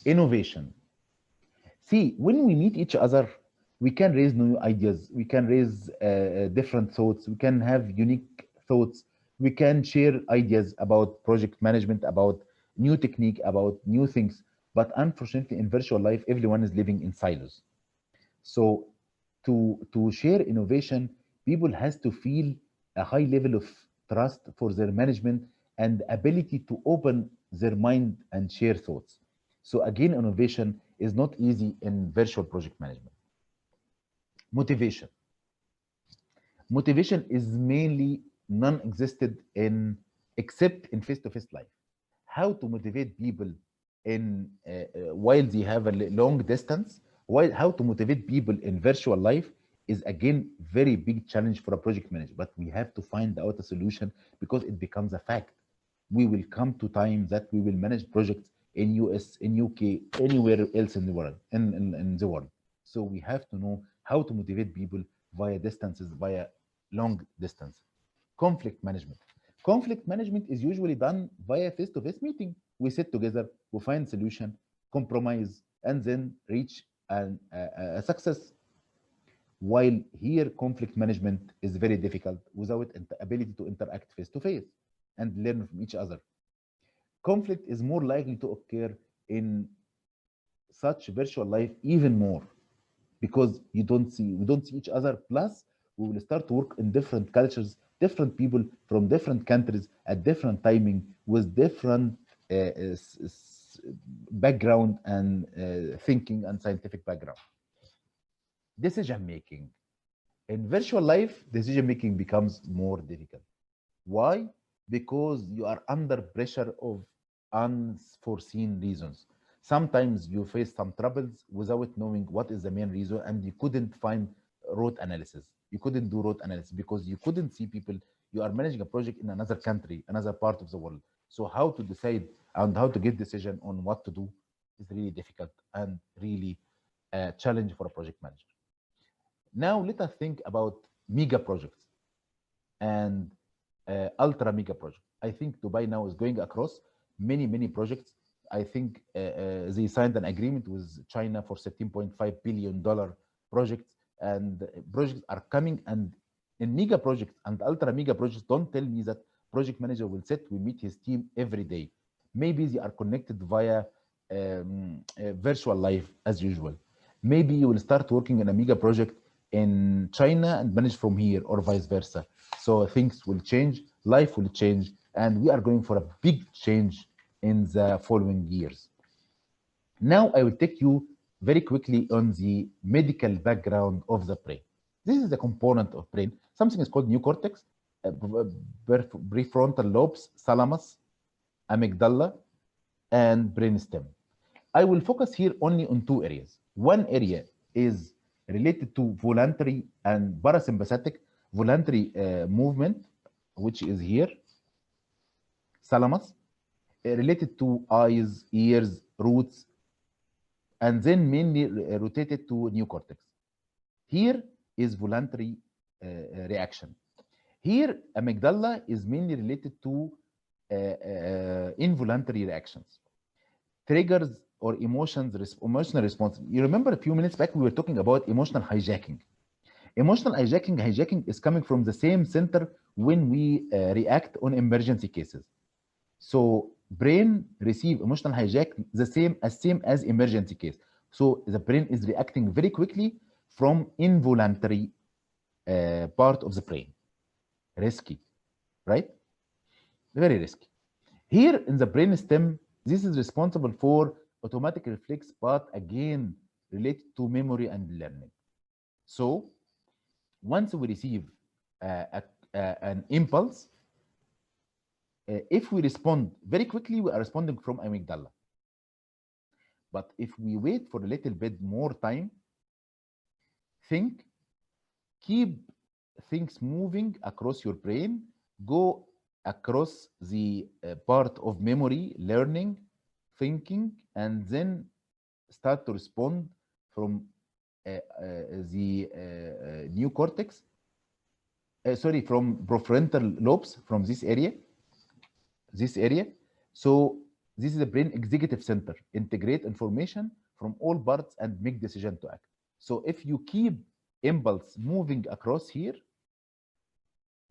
Innovation. See, when we meet each other, we can raise new ideas, we can raise different thoughts, we can have unique thoughts, we can share ideas about project management, about new technique, about new things. But unfortunately, in virtual life, everyone is living in silos. So to share innovation, people has to feel a high level of trust for their management and ability to open their mind and share thoughts. So again, innovation is not easy in virtual project management. Motivation. Motivation is mainly non-existent in except in face-to-face life. How to motivate people in while they have a long distance, while how to motivate people in virtual life is again very big challenge for a project manager. But we have to find out a solution because it becomes a fact. We will come to time that we will manage projects in US, in UK, anywhere else in the world, in the world. So we have to know how to motivate people via distances, via long distance. Conflict management. Conflict management is usually done via face-to-face meeting. We sit together, we find solution, compromise, and then reach a success. While here, conflict management is very difficult without the ability to interact face-to-face and learn from each other. Conflict is more likely to occur in such virtual life even more because we don't see each other. Plus we will start to work in different cultures, different people from different countries at different timing with different background and thinking and scientific background. Decision making. In virtual life, decision making becomes more difficult. Why? Because you are under pressure of unforeseen reasons. Sometimes you face some troubles without knowing what is the main reason, and you couldn't find root analysis. You couldn't do root analysis because you couldn't see people. You are managing a project in another country, another part of the world. So how to decide and how to give decision on what to do is really difficult and really a challenge for a project manager. Now let us think about mega projects and ultra mega projects. I think Dubai now is going across many projects. I think they signed an agreement with China for $13.5 billion projects, and projects are coming. And in mega projects and ultra mega projects, don't tell me that project manager will sit, will meet his team every day. Maybe they are connected via virtual life as usual. Maybe you will start working on a mega project in China and manage from here, or vice versa. So things will change, life will change, and we are going for a big change in the following years. Now I will take you very quickly on the medical background of the brain. This is the component of brain. Something is called neocortex, prefrontal lobes, thalamus, amygdala, and brainstem. I will focus here only on two areas. One area is related to voluntary and parasympathetic. Voluntary movement, which is here, thalamus, related to eyes, ears, roots, and then mainly rotated to neocortex. Here is voluntary reaction. Here, amygdala is mainly related to involuntary reactions, triggers or emotional response. You remember a few minutes back we were talking about emotional hijacking. Emotional hijacking is coming from the same center when we react on emergency cases. So brain receive emotional hijack the same as emergency case. So the brain is reacting very quickly from involuntary part of the brain. Risky, right? Very risky. Here in the brain stem, this is responsible for automatic reflex, but again related to memory and learning. So once we receive an impulse, if we respond very quickly, we are responding from amygdala. But if we wait for a little bit more time, keep things moving across your brain, go across the part of memory, learning, thinking, and then start to respond from the neocortex, from prefrontal lobes, from this area. So this is the brain executive center, integrate information from all parts and make decision to act. So if you keep impulse moving across here,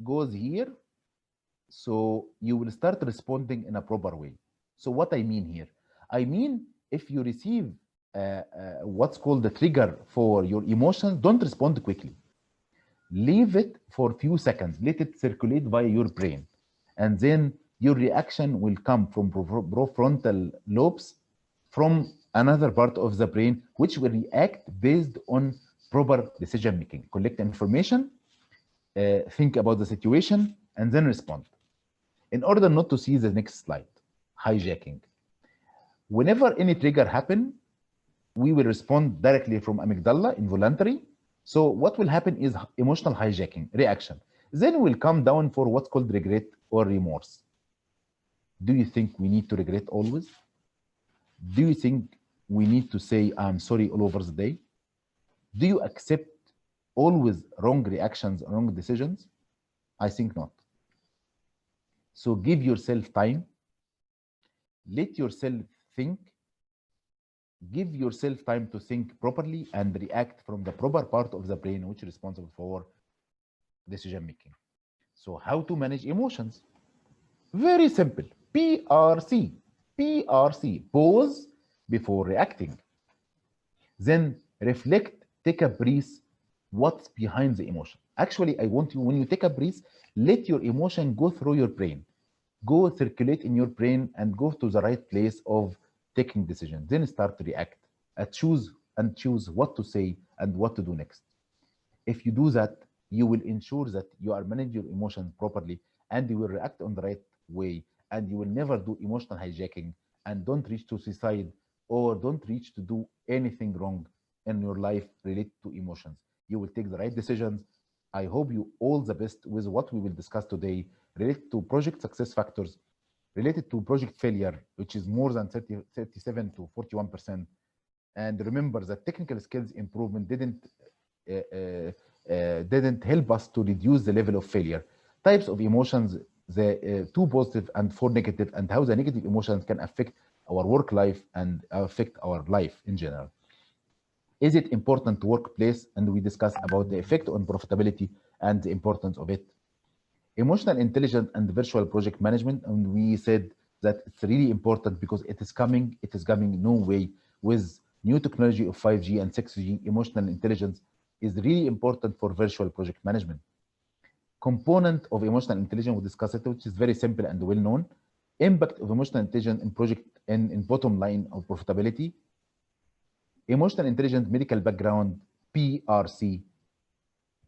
goes here, so you will start responding in a proper way. So what I mean here, I mean if you receive what's called the trigger for your emotions, don't respond quickly. Leave it for a few seconds, let it circulate via your brain, and then your reaction will come from prefrontal lobes, from another part of the brain, which will react based on proper decision making, collect information, think about the situation, and then respond. In order not to see the next slide, hijacking. Whenever any trigger happen, we will respond directly from amygdala, involuntary. So what will happen is emotional hijacking, reaction. Then we'll come down for what's called regret or remorse. Do you think we need to regret always? Do you think we need to say, I'm sorry all over the day? Do you accept always wrong reactions, wrong decisions? I think not. So give yourself time. Let yourself think. Give yourself time to think properly and react from the proper part of the brain, which is responsible for decision making. So how to manage emotions? Very simple. PRC. PRC. Pause before reacting. Then reflect, take a breath. What's behind the emotion? Actually, I want you, when you take a breath, let your emotion go through your brain. Go circulate in your brain and go to the right place of taking decisions. Then start to react. Choose what to say and what to do next. If you do that, you will ensure that you are managing your emotions properly, and you will react on the right way, and you will never do emotional hijacking, and don't reach to suicide or don't reach to do anything wrong in your life related to emotions. You will take the right decisions. I hope you all the best with what we will discuss today related to project success factors, related to project failure, which is more than 37 to 41%. And remember that technical skills improvement didn't help us to reduce the level of failure. Types of emotions, the two positive and four negative, and how the negative emotions can affect our work life and affect our life in general. Is it important to workplace? And we discuss about the effect on profitability and the importance of it. Emotional intelligence and virtual project management, and we said that it's really important because it is coming no way with new technology of 5G and 6G. Emotional intelligence is really important for virtual project management. Component of emotional intelligence, we discuss it, which is very simple and well known. Impact of emotional intelligence in project and in bottom line of profitability. Emotional intelligence medical background, PRC.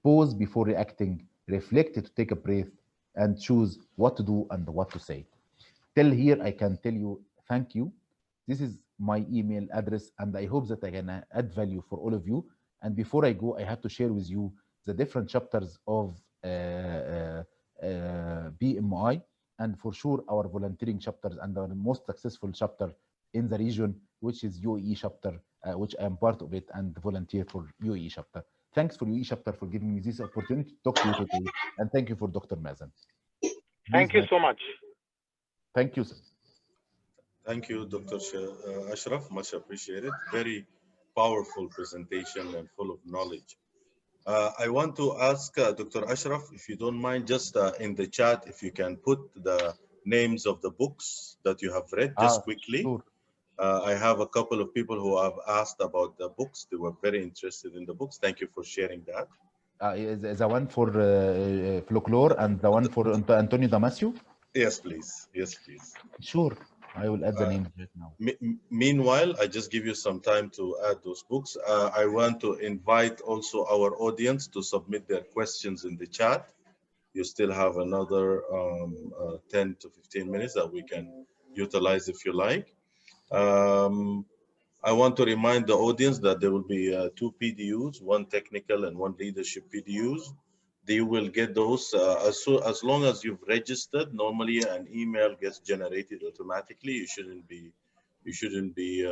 Pause before reacting, reflect to take a breath, and choose what to do and what to say. Till here, I can tell you thank you. This is my email address, and I hope that I can add value for all of you. And before I go, I have to share with you the different chapters of PMI, and for sure our volunteering chapters and our most successful chapter in the region, which is UAE chapter, which I am part of it and volunteer for UAE chapter. Thanks for UAE chapter for giving me this opportunity to talk to you today, and thank you for Dr. Mazen. Thank you so much. Thank you, sir. Thank you, Dr. Ashraf. Much appreciated. Very powerful presentation and full of knowledge. I want to ask Dr. Ashraf, if you don't mind, just in the chat, if you can put the names of the books that you have read, just quickly. Sure. I have a couple of people who have asked about the books. They were very interested in the books. Thank you for sharing that. The one for folklore and the one for Antonio Damasio? Yes, please. Yes, please. Sure. I will add the names right now. Meanwhile, I just give you some time to add those books. I want to invite also our audience to submit their questions in the chat. You still have another 10 to 15 minutes that we can utilize if you like. I want to remind the audience that there will be two PDUs, one technical and one leadership PDUs. They will get those as long as you've registered. Normally, an email gets generated automatically. You shouldn't be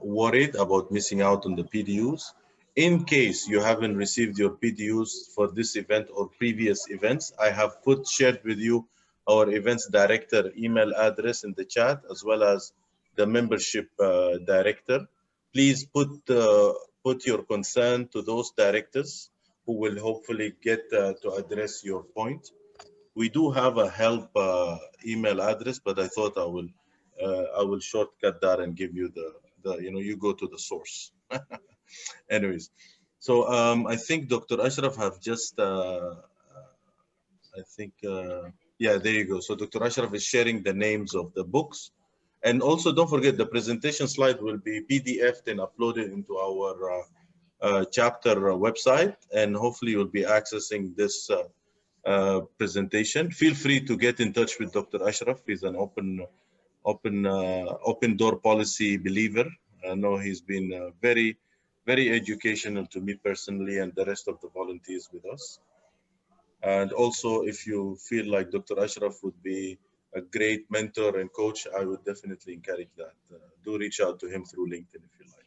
worried about missing out on the PDUs. In case you haven't received your PDUs for this event or previous events, I have shared with you our events director email address in the chat, as well as the membership director. Please put your concern to those directors who will hopefully get to address your point. We do have a help email address, but I thought I will shortcut that and give you you go to the source. Anyways, so I think Dr. Ashraf have just yeah, there you go. So Dr. Ashraf is sharing the names of the books. And also don't forget, the presentation slide will be PDF'd and uploaded into our chapter website, and hopefully you'll be accessing this presentation. Feel free to get in touch with Dr. Ashraf. He's an open door policy believer. I know he's been very educational to me personally and the rest of the volunteers with us. And also, if you feel like Dr. Ashraf would be a great mentor and coach, I would definitely encourage that. Do reach out to him through LinkedIn if you like.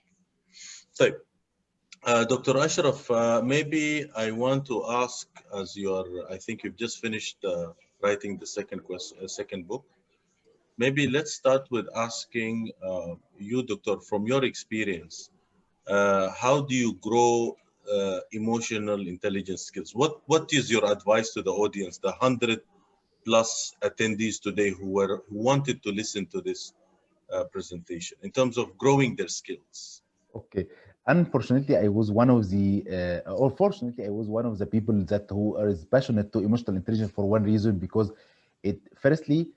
So, Dr. Ashraf, maybe I want to ask, as I think you've just finished writing the second book. Maybe let's start with asking you, Doctor, from your experience, how do you grow emotional intelligence skills? What is your advice to the audience, the 100+ attendees today who wanted to listen to this presentation in terms of growing their skills? Okay. Unfortunately, I was one of the, or fortunately, I was one of the people who are passionate to emotional intelligence for one reason, because firstly,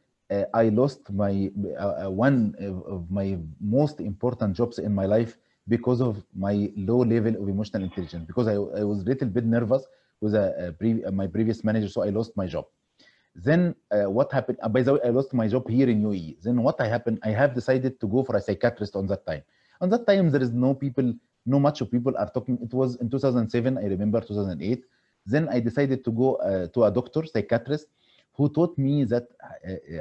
I lost one of my most important jobs in my life because of my low level of emotional intelligence, because I was a little bit nervous with my previous manager, so I lost my job. Then what happened? By the way, I lost my job here in UAE. Then what happened? I have decided to go for a psychiatrist on that time. On that time, there is no people, no much of people are talking. It was in 2007. I remember 2008. Then I decided to go to a doctor, psychiatrist, who taught me that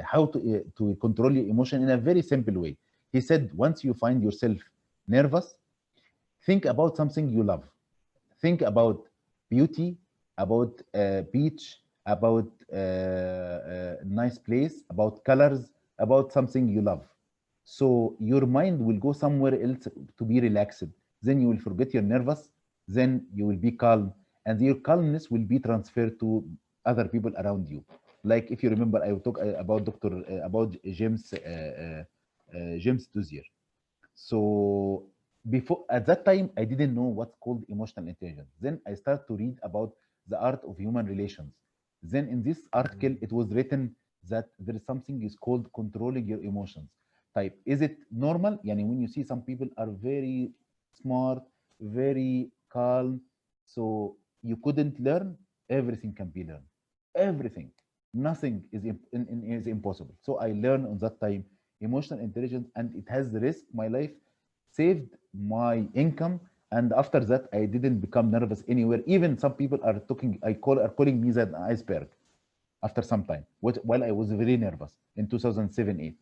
how to control your emotion in a very simple way. He said, once you find yourself nervous, think about something you love. Think about beauty, about beach, about nice place, about colors, about something you love. So your mind will go somewhere else to be relaxed. Then you will forget you're nervous. Then you will be calm, and your calmness will be transferred to other people around you. Like if you remember, I talk about about James Duzier. So before at that time, I didn't know what's called emotional intelligence. Then I started to read about the art of human relations. Then in this article, it was written that there is something is called controlling your emotions. Type, is it normal? Yani when you see some people are very smart, very calm, so you couldn't learn, everything can be learned. Everything. Nothing is impossible. So I learned on that time emotional intelligence, and it has risked my life, saved my income, and after that I didn't become nervous anywhere. Even some people are talking, are calling me that iceberg after some time, while I was very nervous in 2007-8.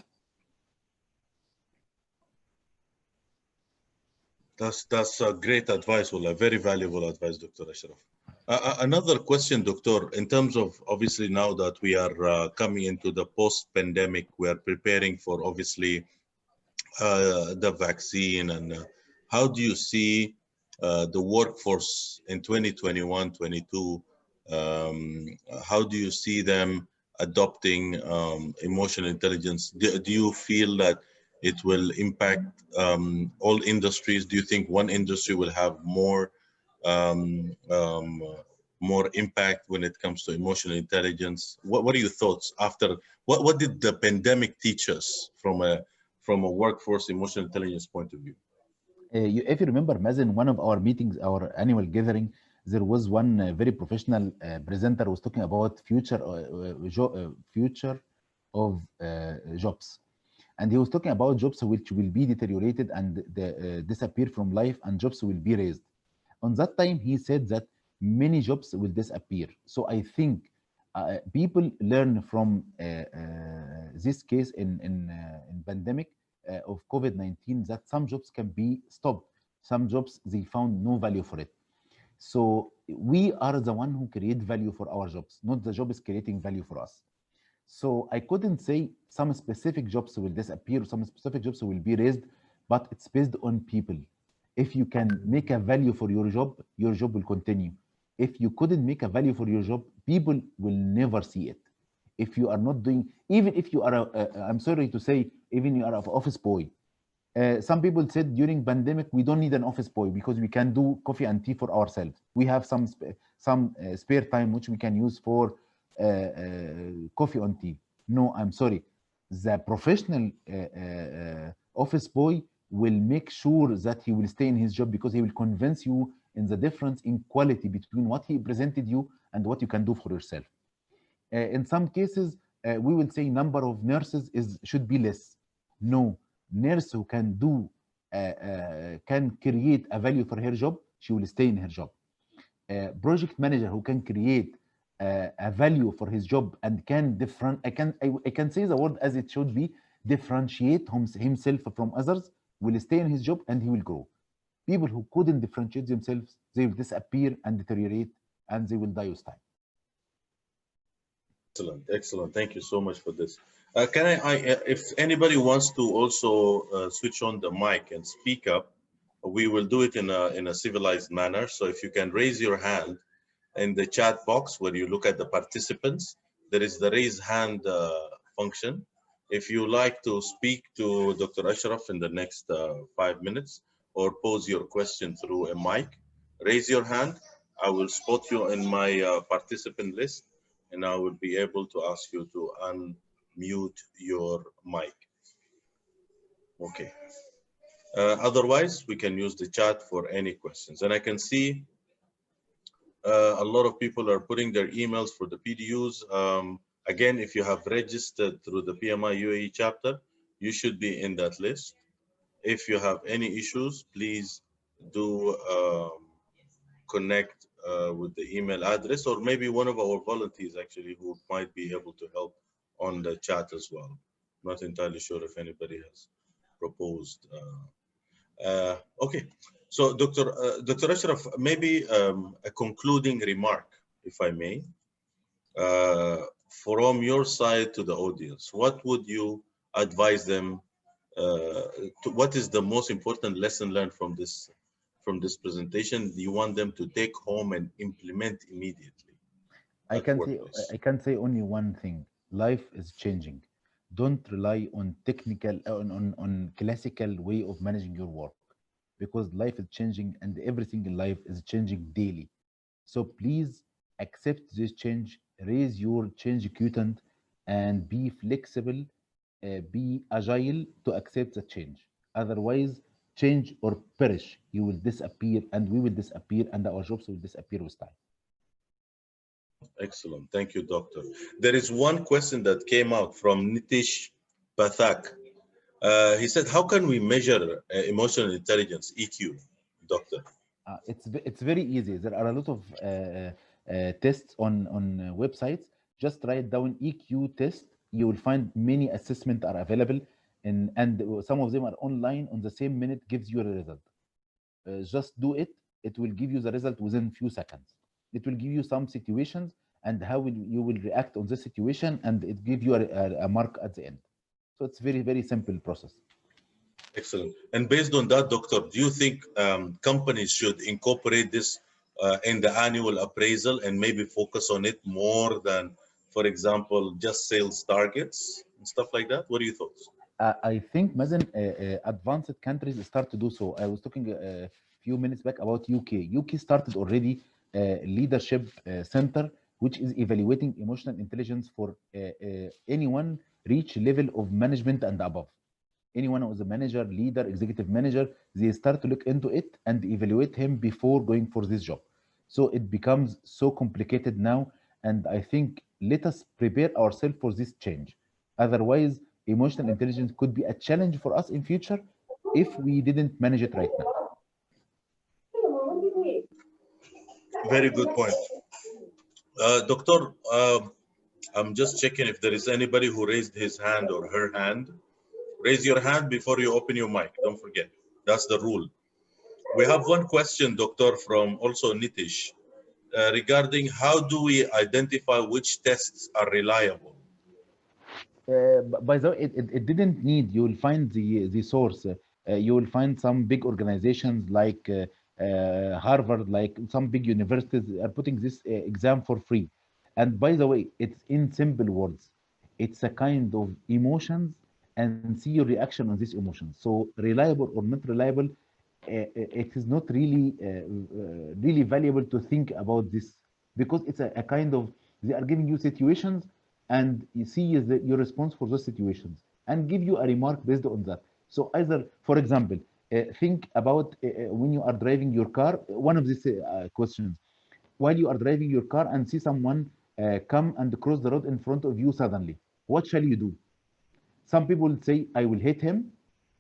That's a great advice, Wala. Very valuable advice, Dr. Ashraf. Another question, Doctor, in terms of obviously now that we are coming into the post-pandemic, we are preparing for obviously the vaccine, and how do you see the workforce in 2021, 22? How do you see them adopting emotional intelligence? Do you feel that it will impact all industries? Do you think one industry will have um, um, more impact when it comes to emotional intelligence? What are your thoughts after what did the pandemic teach us from a workforce emotional intelligence point of view? If you remember, Mazen, one of our meetings, our annual gathering, there was one very professional presenter was talking about future of jobs, and he was talking about jobs which will be deteriorated and disappear from life, and jobs will be raised. On that time, he said that many jobs will disappear. So I think people learn from this case in pandemic of COVID-19 that some jobs can be stopped. Some jobs, they found no value for it. So we are the one who create value for our jobs, not the job is creating value for us. So I couldn't say some specific jobs will disappear, some specific jobs will be raised, but it's based on people. If you can make a value for your job will continue. If you couldn't make a value for your job, people will never see it. If you are not doing, even if you are I'm sorry to say, even you are an office boy. Some people said during pandemic we don't need an office boy because we can do coffee and tea for ourselves. We have some spare time which we can use for coffee and tea. No, I'm sorry. The professional office boy will make sure that he will stay in his job because he will convince you in the difference in quality between what he presented you and what you can do for yourself. In some cases, we will say number of nurses should be less. No, nurse who can do can create a value for her job, she will stay in her job. Project manager who can create a value for his job and can I can say the word as it should be, differentiate himself from others, will stay in his job and he will grow. People who couldn't differentiate themselves, they will disappear and deteriorate, and they will die with time. Excellent, excellent. Thank you so much for this. Can if anybody wants to also switch on the mic and speak up, we will do it in a civilized manner. So if you can raise your hand in the chat box where you look at the participants, there is the raise hand function. If you like to speak to Dr. Ashraf in the next 5 minutes or pose your question through a mic, raise your hand. I will spot you in my participant list, and I will be able to ask you to unmute your mic. Okay. Otherwise, we can use the chat for any questions. And I can see a lot of people are putting their emails for the PDUs. Again, if you have registered through the PMI UAE chapter, you should be in that list. If you have any issues, please do connect with the email address, or maybe one of our volunteers actually who might be able to help on the chat as well. Not entirely sure if anybody has proposed. Okay, so Dr. Ashraf, maybe a concluding remark, if I may, from your side to the audience. What would you advise them? What is the most important lesson learned from this presentation you want them to take home and implement immediately I at can say workplace? I can say only one thing. Life is changing. Don't rely on technical on classical way of managing your work, because life is changing and everything in life is changing daily. So please accept this change, raise your change quotient, and be flexible, be agile to accept the change. Otherwise, change or perish. You will disappear, and we will disappear, and our jobs will disappear with time. Excellent. Thank you, Doctor. There is one question that came out from Nitish Pathak. He said, how can we measure emotional intelligence, EQ, Doctor? It's very easy. There are a lot of tests on websites. Just write down EQ test. You will find many assessments are available, and some of them are online. On the same minute, gives you a result. Just do it. It will give you the result within few seconds. It will give you some situations and how you will react on the situation, and it give you a mark at the end. So it's very simple process. Excellent. And based on that, Doctor, do you think companies should incorporate this in the annual appraisal and maybe focus on it more than, for example, just sales targets and stuff like that? What are your thoughts? I think Mazen, advanced countries start to do so. I was talking a few minutes back about UK. UK started already a leadership center, which is evaluating emotional intelligence for anyone reach level of management and above. Anyone who is a manager, leader, executive manager, they start to look into it and evaluate him before going for this job. So it becomes so complicated now, and I think let us prepare ourselves for this change. Otherwise, emotional intelligence could be a challenge for us in future if we didn't manage it right now. Very good point. Doctor, I'm just checking if there is anybody who raised his hand or her hand. Raise your hand before you open your mic. Don't forget. That's the rule. We have one question, Doctor, from also Nitish, regarding how do we identify which tests are reliable? By the way, it didn't need. You will find the source. You will find some big organizations like Harvard, like some big universities are putting this exam for free. And by the way, it's in simple words. It's a kind of emotions, and see your reaction on these emotions. So reliable or not reliable, it is not really valuable to think about this, because it's a kind of, they are giving you situations, and you see your response for those situations and give you a remark based on that. So either, for example, think about when you are driving your car, one of these questions, while you are driving your car and see someone come and cross the road in front of you suddenly, what shall you do? Some people will say, I will hit him,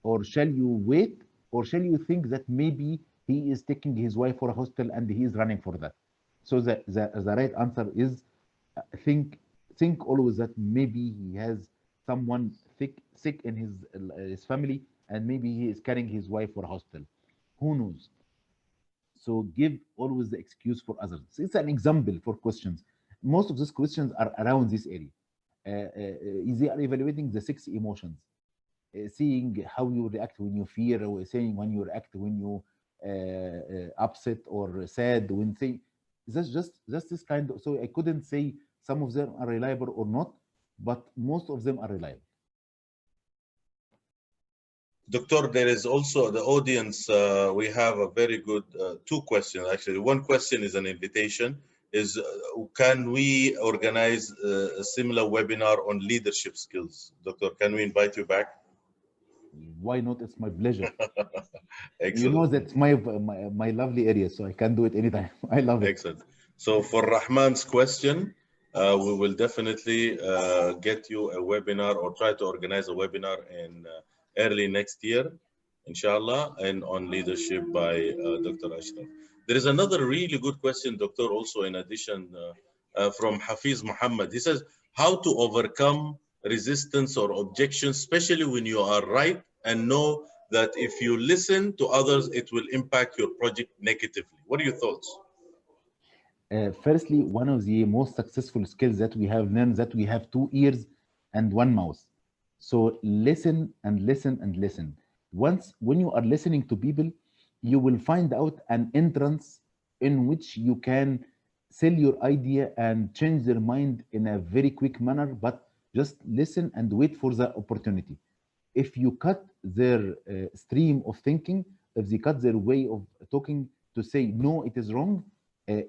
or shall you wait, or shall you think that maybe he is taking his wife for a hospital and he is running for that? So the right answer is think always that maybe he has someone sick in his family, and maybe he is carrying his wife for a hospital. Who knows? So give always the excuse for others. So it's an example for questions. Most of these questions are around this area. They are evaluating the six emotions, seeing how you react when you fear, or saying when you react when you upset or sad. When say that's just this kind of. So I couldn't say some of them are reliable or not, but most of them are reliable. Doctor, there is also the audience. We have a very good two questions actually. One question is an invitation. Is can we organize a similar webinar on leadership skills? Doctor, can we invite you back? Why not? It's my pleasure. Excellent. You know that's my lovely area, so I can do it anytime. I love it. Excellent. So for Rahman's question, we will definitely get you a webinar or try to organize a webinar in early next year, inshallah, and on leadership by Dr. Ashraf. There is another really good question, Doctor, also in addition from Hafiz Muhammad. He says, how to overcome resistance or objections, especially when you are right and know that if you listen to others, it will impact your project negatively. What are your thoughts? Firstly, one of the most successful skills that we have learned that we have 2 ears and one mouth. So listen and listen and listen. When you are listening to people, you will find out an entrance in which you can sell your idea and change their mind in a very quick manner, but just listen and wait for the opportunity. If you cut their stream of thinking, if they cut their way of talking to say, no, it is wrong,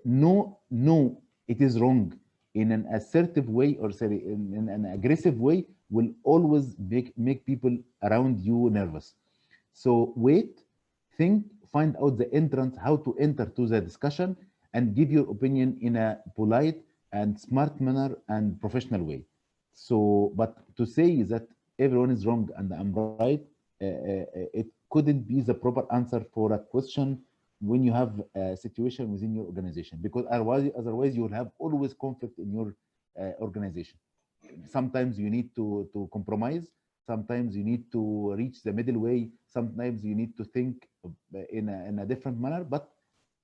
no, it is wrong in an assertive way, or sorry, in an aggressive way, will always make people around you nervous. So wait, think, find out the entrance, how to enter to the discussion, and give your opinion in a polite and smart manner and professional way. So, but to say that everyone is wrong and I'm right, it couldn't be the proper answer for a question when you have a situation within your organization, because otherwise you will have always conflict in your organization. Sometimes you need to compromise, sometimes you need to reach the middle way, sometimes you need to think in a different manner, but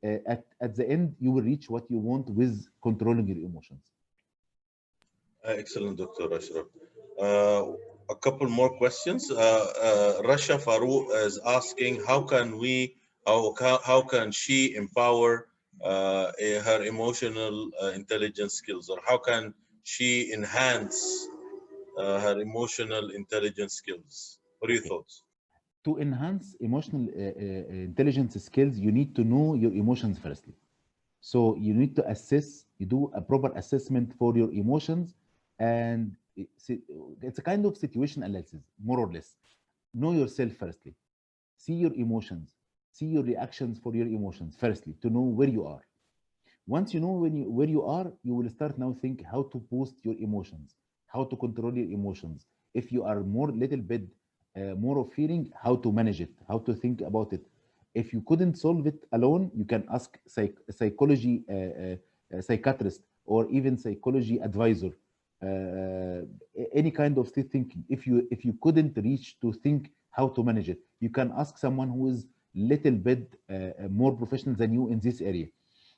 at the end you will reach what you want with controlling your emotions. Excellent, Dr. Ashraf. A couple more questions. Rasha Farouk is asking, how can she empower her emotional intelligence skills, or how can she enhance her emotional intelligence skills? What are your Okay. thoughts? To enhance emotional intelligence skills, you need to know your emotions firstly. So you need to assess, you do a proper assessment for your emotions, and it's a kind of situation analysis, more or less. Know yourself firstly. See your emotions. See your reactions for your emotions firstly to know where you are. Once you know where you are, you will start now think how to boost your emotions, how to control your emotions. If you are more little bit more of feeling, how to manage it, how to think about it. If you couldn't solve it alone, you can ask psychology psychiatrist or even psychology advisor. Any kind of thinking. If you couldn't reach to think how to manage it, you can ask someone who is little bit more professional than you in this area.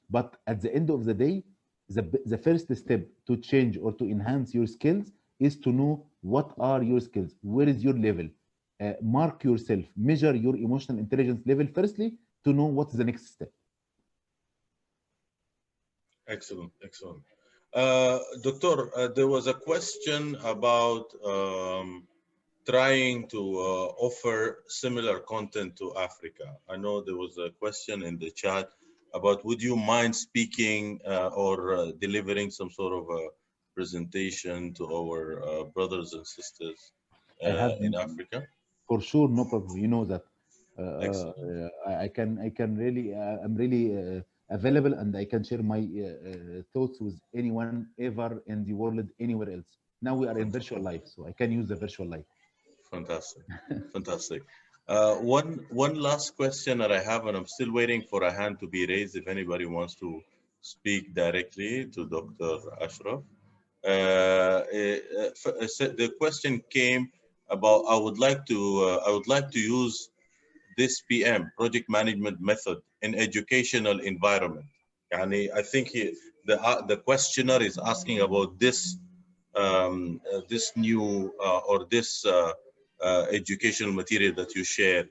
But at the end of the day, the first step to change or to enhance your skills is to know what are your skills, where is your level. Mark yourself, measure your emotional intelligence level firstly to know what's the next step. Excellent, excellent. Doctor, there was a question about trying to offer similar content to Africa. I know there was a question in the chat about would you mind speaking or delivering some sort of a presentation to our brothers and sisters I have in Africa? for sure no problem. You know that Excellent. I can really I'm really available, and I can share my thoughts with anyone ever in the world anywhere else. Now we are in virtual Fantastic. life, so I can use the virtual life. Fantastic. Fantastic. One last question that I have, and I'm still waiting for a hand to be raised if anybody wants to speak directly to Dr. Ashraf. The question came about I would like to use this PM project management method in educational environment. Yani, I think the questioner is asking about this new or this educational material that you shared.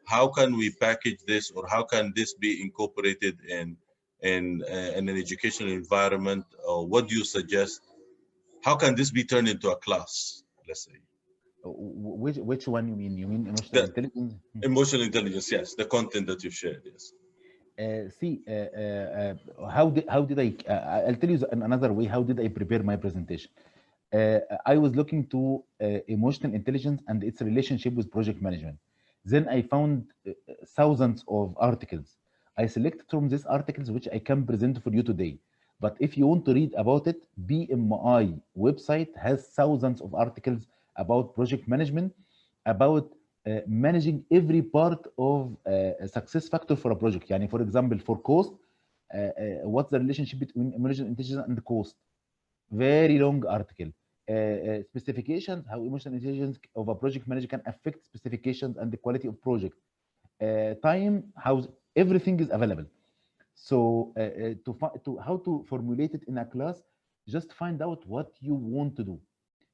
How can we package this, or how can this be incorporated in an educational environment? Or what do you suggest? How can this be turned into a class? Let's say Which one you mean? You mean emotional the intelligence? emotional intelligence. Yes, the content that you've shared. Yes. See, how did I? I'll tell you another way. How did I prepare my presentation? I was looking to emotional intelligence and its relationship with project management. Then I found thousands of articles. I selected from these articles which I can present for you today. But if you want to read about it, PMI website has thousands of articles about project management, about managing every part of a success factor for a project. يعني for example, for cost, what's the relationship between emotional intelligence and cost? Very long article. Specifications, how emotional intelligence of a project manager can affect specifications and the quality of project. Time, how everything is available. So to how to formulate it in a class, just find out what you want to do.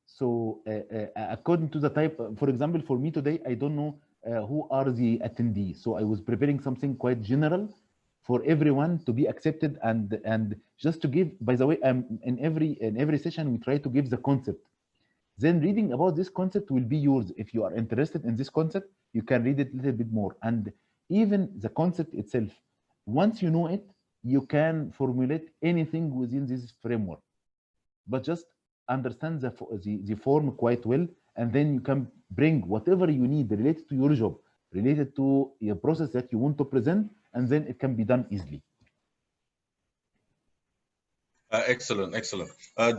So according to the type, for example, for me today, I don't know who are the attendees. So I was preparing something quite general for everyone to be accepted, and just to give. By the way, in every session we try to give the concept. Then reading about this concept will be yours. If you are interested in this concept, you can read it a little bit more. And even the concept itself, once you know it, you can formulate anything within this framework. But just understand the form quite well, and then you can bring whatever you need related to your job, related to your process that you want to present, and then it can be done easily. Excellent, excellent.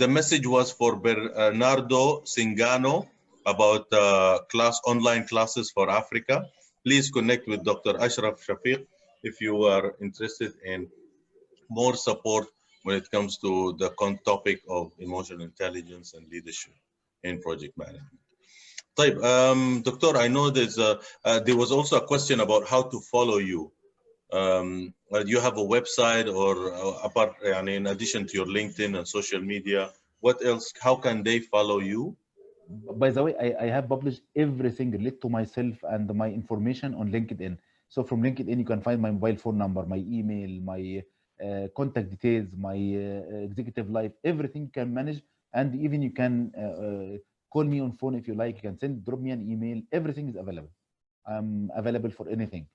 The message was for Bernardo Singano about online classes for Africa. Please connect with Dr. Ashraf Shafik if you are interested in more support when it comes to the topic of emotional intelligence and leadership in project management. طيب, Doctor, I know there was also a question about how to follow you. Do you have a website, or apart, in addition to your LinkedIn and social media, what else? How can they follow you? By the way, I have published everything related to myself and my information on LinkedIn. So from LinkedIn, you can find my mobile phone number, my email, my contact details, my executive life, everything you can manage. And even you can call me on phone if you like. You can drop me an email. Everything is available. I'm available for anything.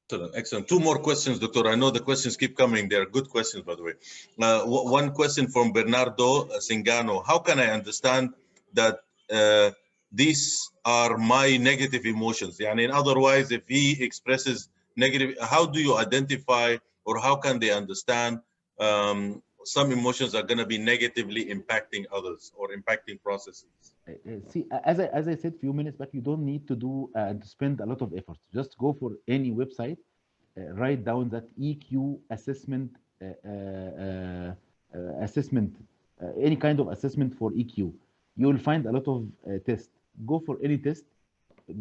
Excellent, excellent. Two more questions, Doctor. I know the questions keep coming. They are good questions, by the way. One question from Bernardo Singano. How can I understand that these are my negative emotions? In otherwise, if he expresses negative, how do you identify, or how can they understand some emotions are going to be negatively impacting others or impacting processes? See, as I said a few minutes back, you don't need to do to spend a lot of effort. Just go for any website, write down that EQ assessment, any kind of assessment for EQ. You will find a lot of tests. Go for any test.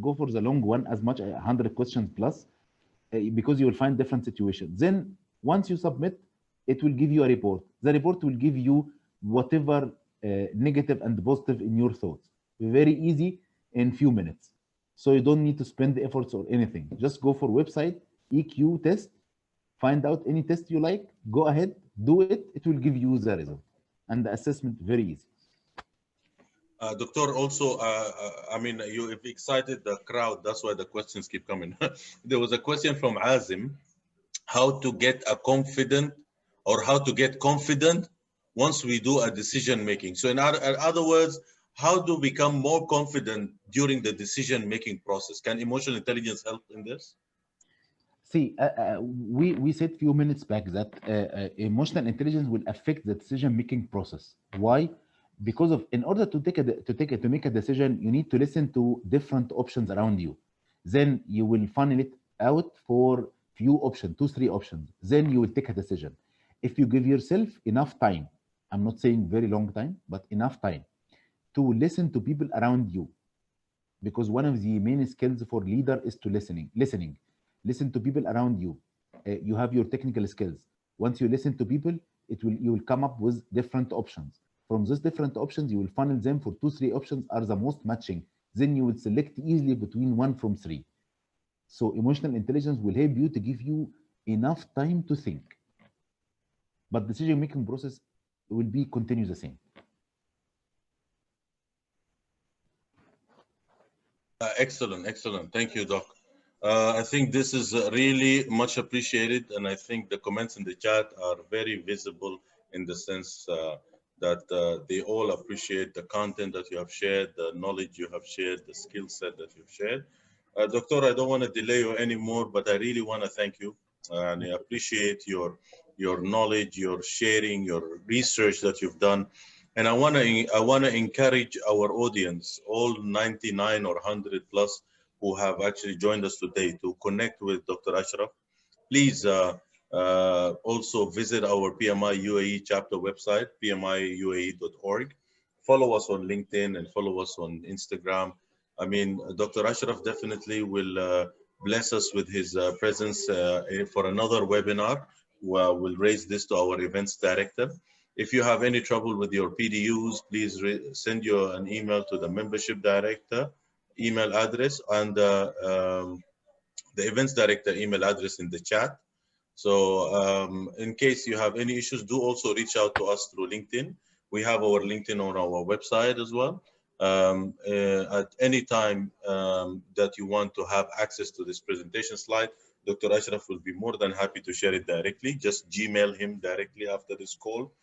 Go for the long one, as much 100 questions plus, because you will find different situations. Then once you submit, it will give you a report. The report will give you whatever negative and positive in your thoughts. Very easy, in few minutes. So you don't need to spend the efforts or anything. Just go for website, EQ test, find out any test you like, go ahead, do it. It will give you the result. And the assessment, very easy. Doctor, also, you've excited the crowd. That's why the questions keep coming. There was a question from Azim, how to get confident once we do a decision making. So in other words, how to become more confident during the decision making process? Can emotional intelligence help in this? See, we said few minutes back that emotional intelligence will affect the decision making process. Why? Because in order to make a decision, you need to listen to different options around you. Then you will funnel it out for few options, 2-3 options. Then you will take a decision. If you give yourself enough time, I'm not saying very long time, but enough time to listen to people around you, because one of the main skills for leader is to listening. Listen to people around you. You have your technical skills. Once you listen to people, you will come up with different options. From those different options, you will funnel them for 2-3 options are the most matching. Then you will select easily between 1 from 3. So emotional intelligence will help you to give you enough time to think. But decision-making process will be continue the same. Excellent, excellent. Thank you, Doc. I think this is really much appreciated, and I think the comments in the chat are very visible in the sense that they all appreciate the content that you have shared, the knowledge you have shared, the skill set that you've shared. Doctor, I don't want to delay you anymore, but I really want to thank you, and I appreciate your your knowledge, your sharing, your research that you've done. And I want to encourage our audience, all 99 or 100 plus who have actually joined us today, to connect with Dr. Ashraf. Please also visit our PMI UAE chapter website, pmiuae.org. Follow us on LinkedIn and follow us on Instagram. I mean, Dr. Ashraf definitely will bless us with his presence for another webinar. We'll raise this to our events director. If you have any trouble with your PDUs, please send you an email to the membership director email address, and the events director email address in the chat. So in case you have any issues, do also reach out to us through LinkedIn. We have our LinkedIn on our website as well. At any time that you want to have access to this presentation slide, Dr. Ashraf will be more than happy to share it directly. Just Gmail him directly after this call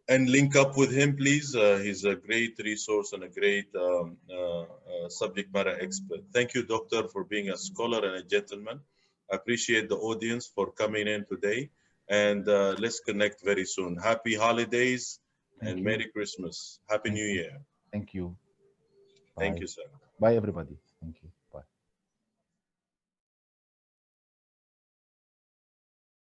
and link up with him, please. He's a great resource and a great subject matter expert. Thank you, Doctor, for being a scholar and a gentleman. I appreciate the audience for coming in today, and let's connect very soon. Happy holidays and Merry Christmas. Happy New Year. Thank you. Thank you, sir. Bye, everybody. Thank you.